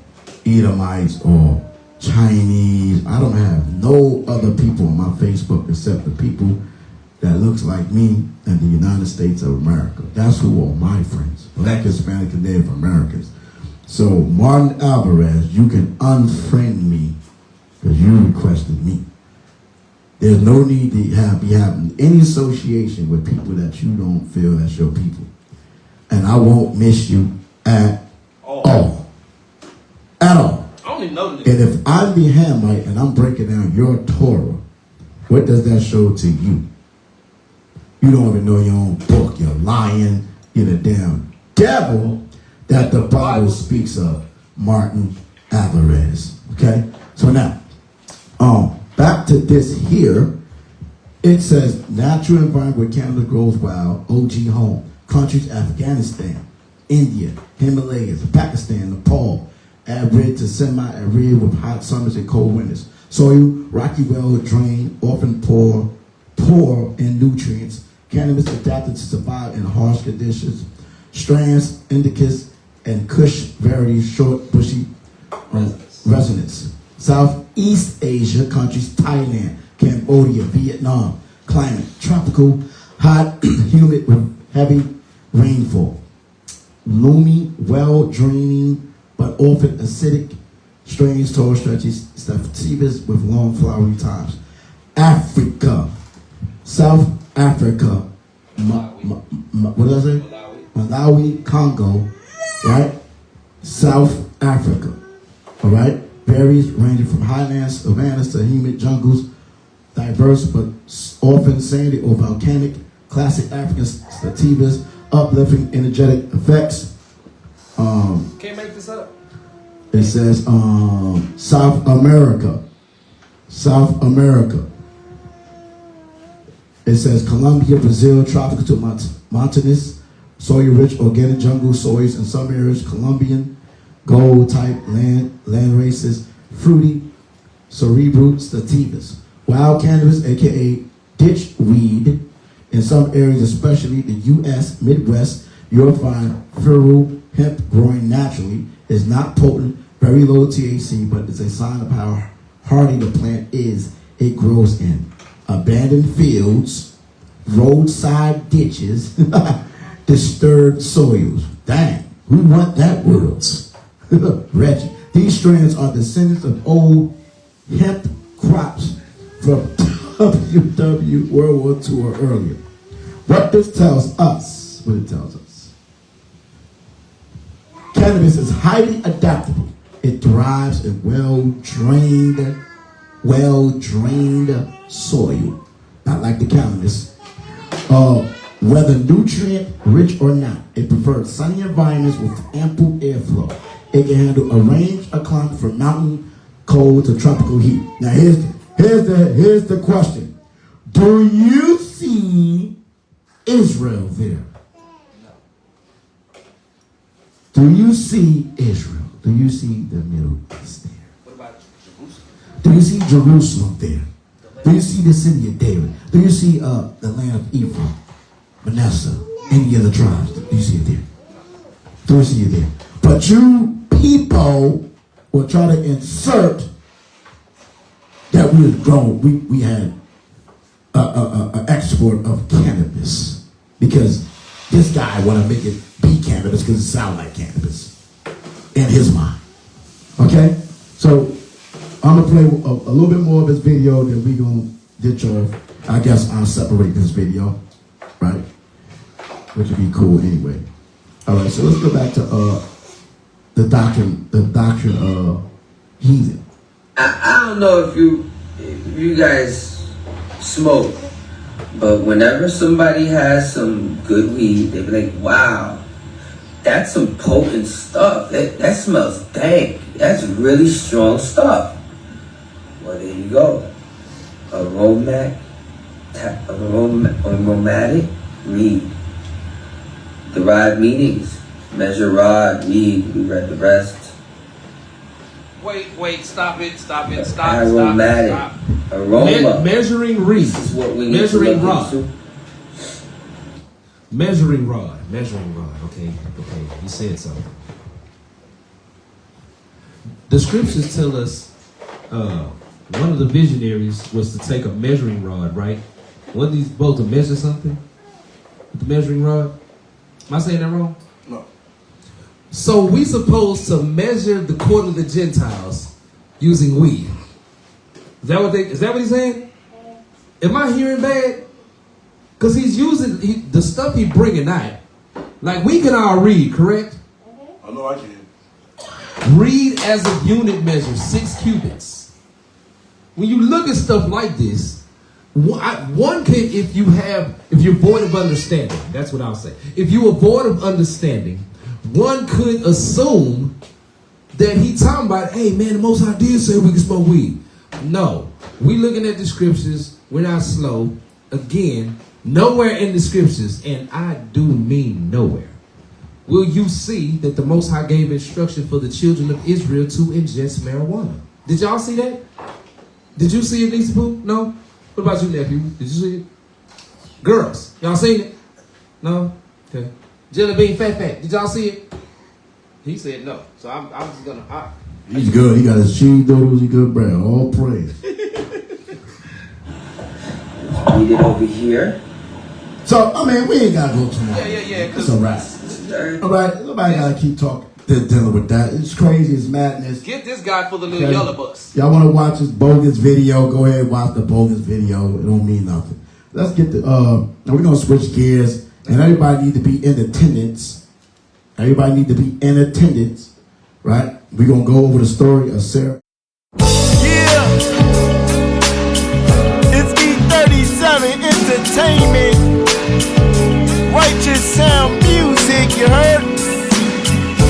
Edomites or Chinese. I don't have no other people on my Facebook except the people that looks like me in the United States of America. That's who are my friends. Black, Hispanic, and Native Americans. So Martin Alvarez, you can unfriend me because you requested me. There's no need to be having any association with people that you don't feel that's your people. And I won't miss you at all. At all. I don't even know this. And if I be Hamite and I'm breaking down your Torah, what does that show to you? You don't even know your own book. You're lying. You're the damn devil that the Bible speaks of, Martin Alvarez. Okay? So now, back to this here. It says natural environment where cannabis grows wild, OG home. Countries Afghanistan, India, Himalayas, Pakistan, Nepal, arid to semi-arid with hot summers and cold winters. Soil, rocky well drained, often poor in nutrients. Cannabis adapted to survive in harsh conditions. Strands, indicas, and kush varieties, short, bushy resonance. Southeast Asia countries, Thailand, Cambodia, Vietnam. Climate, tropical, hot, humid with heavy rainfall. Loomy, well-draining, but often acidic. Strains, tall stretches, sativas with long flowery times. Africa, South Africa, what did I say? Malawi, Congo, right? South Africa, all right? Berries ranging from highlands, savannas to humid jungles, diverse but often sandy or volcanic. Classic African sativas, uplifting, energetic effects. Can't make this up. It says South America. South America. It says Colombia, Brazil, tropical to mountainous, soil-rich organic jungle soils in some areas, Colombian, gold-type land races, fruity, cerebral sativas. Wild cannabis, aka ditch weed, in some areas, especially the U.S. Midwest, you'll find feral hemp growing naturally. Is not potent, very low THC, but it's a sign of how hardy the plant is. It grows in abandoned fields, roadside ditches, disturbed soils. Dang, we want that world. Reggie. These strands are descendants of old hemp crops from WW World War II or earlier. What this tells us, cannabis is highly adaptable. It thrives in well-drained soil. Not like the cannabis. Whether nutrient rich or not, it prefers sunny environments with ample airflow. It can handle a range of climate from mountain cold to tropical heat. Now here's the question. Do you see Israel there? Do you see Israel? Do you see the Middle East there? What about Jerusalem? Do you see Jerusalem there? Do you see the city of David? Do you see the land of Ephraim, Manasseh, any other tribes? Do you see it there? Do you see it there? But you people will try to insert that we had an export of cannabis because this guy want to make it be cannabis because it sounds like cannabis in his mind. Okay? So I'm going to play a little bit more of this video, then we're going to ditch off. I guess I'll separate this video, right? Which would be cool anyway. All right, so let's go back to the doctrine of heathen. I don't know if you guys smoke, but whenever somebody has some good weed, they be like, wow, that's some potent stuff. That smells dank. That's really strong stuff. Well, there you go. Aromatic aromatic, read. Derived meanings, measure, rod, read. We read the rest. Wait, stop it. Aromatic, aroma. Measuring reed. This is what we need Measuring to look rod. into. Measuring rod. Okay, you said so. The scriptures tell us one of the visionaries was to take a measuring rod, right? Wasn't he supposed to measure something with the measuring rod? Am I saying that wrong? No. So we supposed to measure the court of the Gentiles using weed. Is that what he's saying? Am I hearing bad? Because he's using the stuff he's bringing out. Like we can all read, correct? I know I can. Read as a unit measure, 6 cubits. When you look at stuff like this, one can, if you're void of understanding, that's what I'll say. If you're void of understanding, one could assume that he's talking about, hey man, the Most High did say we can smoke weed. No, we looking at the scriptures, we're not slow. Again, nowhere in the scriptures, and I do mean nowhere, will you see that the Most High gave instruction for the children of Israel to ingest marijuana. Did y'all see that? Did you see it, Lisa Pooh? No? What about you, nephew? Did you see it? Girls, y'all seen it? No? Okay. Jelly Bean Fat, did y'all see it? He said no. So I'm just gonna... He's good. He got his cheese doodles. He good bread. All praise. Read it over here. So, I mean, we ain't got to go too long. Yeah. It's all right. All right. Nobody got to keep talking, dealing with that. It's crazy. It's madness. Get this guy for the little yellow bus. Y'all want to watch this bogus video? Go ahead and watch the bogus video. It don't mean nothing. Let's get the, now we're going to switch gears. And everybody need to be in attendance. Everybody need to be in attendance. Right? We're going to go over the story of Sarah. Yeah. It's E37 Entertainment. Righteous sound music, you heard?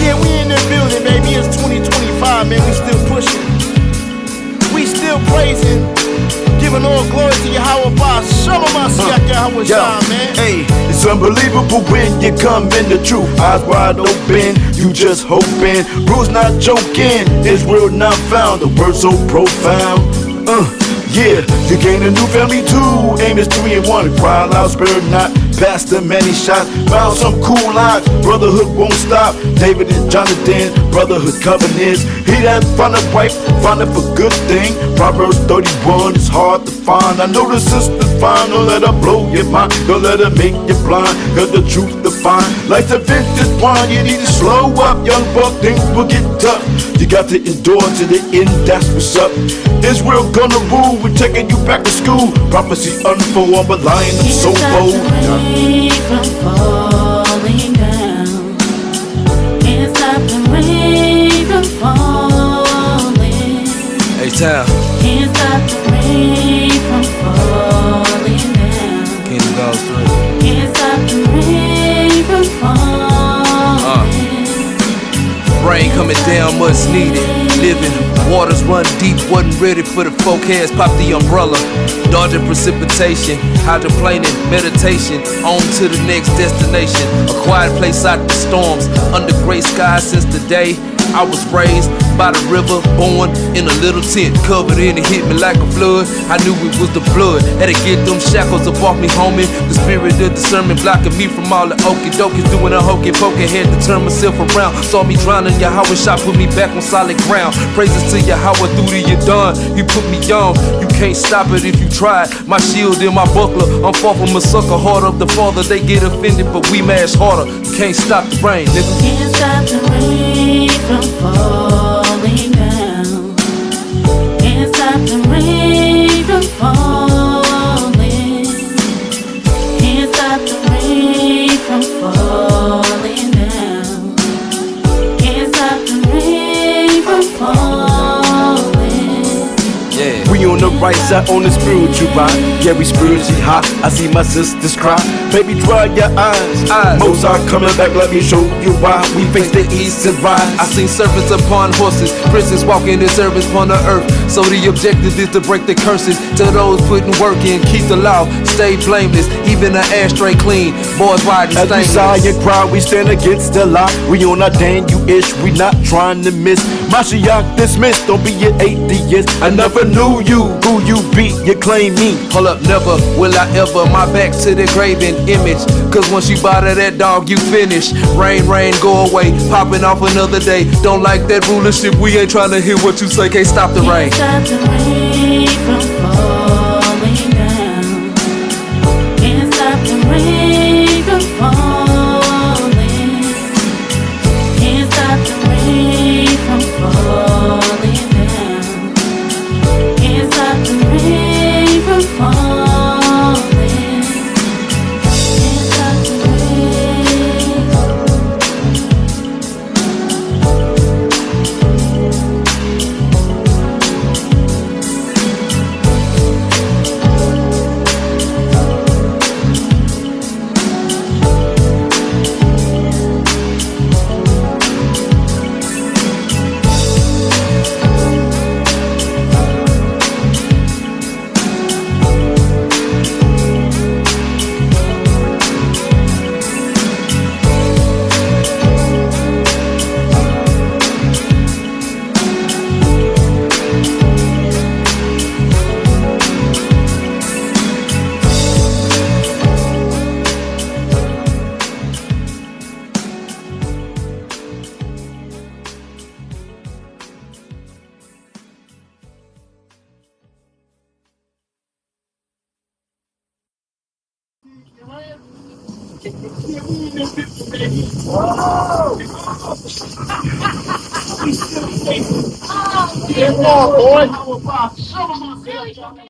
Yeah, we in the building, baby. It's 2025, man. We still pushing. We still praising. Giving all glory to YAHAWAH. SHAM, MASHAYACH, YAHAWASHI, man. Hey, it's unbelievable when you come in the truth. Eyes wide open, you just hoping. Rules not joking, Israel not found. The word so profound. Yeah, you gain a new family too. Amos 3 and 1. Cry loud, spirit not. Past the many shots. Found some cool lines. Brotherhood won't stop. David and Jonathan, brotherhood covenants. He that find a wife, find it for good thing. Proverbs 31 is hard to find. I know the sister's fine. Don't let her blow your mind. Don't let her make you blind. Cause the truth defined. Life's a vintage wine. You need to slow up, young buck. Things will get tough. You got to endure to the end. That's what's up. Israel gonna rule. We're taking you back to school. Prophecy unfold. I'm a lion. I'm so bold. From falling down, can't stop the rain from falling. Hey, Tal. Can't stop the rain from falling down. Kingdom goes through. Can't stop the rain from falling. Rain coming down, much needed. Living, waters run deep, wasn't ready for the forecast. Pop the umbrella, dodging precipitation, hydroplaning, meditation, on to the next destination. A quiet place out the storms, under gray skies since the day I was raised by the river, born in a little tent, covered in it, hit me like a flood. I knew it was the blood, had to get them shackles up off me, homie. The spirit of discernment blocking me from all the okie dokies, doing a hokey pokey. Had to turn myself around, saw me drowning. YAHAWASHI put me back on solid ground. Praises to YAHAWAH through the year done. He put me on, you can't stop it if you try. My shield and my buckler, I'm far from a sucker. Heart of the father, they get offended, but we mash harder. You can't stop the rain, nigga. Can't stop the rain from falling down. Can't stop the rain from falling. Can't stop the rain from falling down. Can't stop the rain from falling. Yeah. We on the right side on the spiritual ride. Yeah, we spiritually high. I see my sisters cry. Baby, dry your eyes. Most are coming back, let me show you why. We face the east and rise. I seen servants upon horses, princes walking in service upon the earth. So the objective is to break the curses. To those putting work in, keep the law, stay blameless, even the ashtray clean. Boys riding as we sigh and cry, we stand against the lie. We on our Daniel-ish, we not trying to miss. MASHAYACH dismissed, don't be an atheist. I never knew you, who you be, you claim me. Hold up, never will I ever, my back to the graven image. Cause once you bother that dog, you finish. Rain, go away, popping off another day. Don't like that rulership, we ain't trying to hear what you say. Can't stop the rain. Can't stop the rain from falling down. Can't stop the rain from falling. Can't stop the rain from falling down. Can't stop the rain from falling. Can't stop the Come on, boy.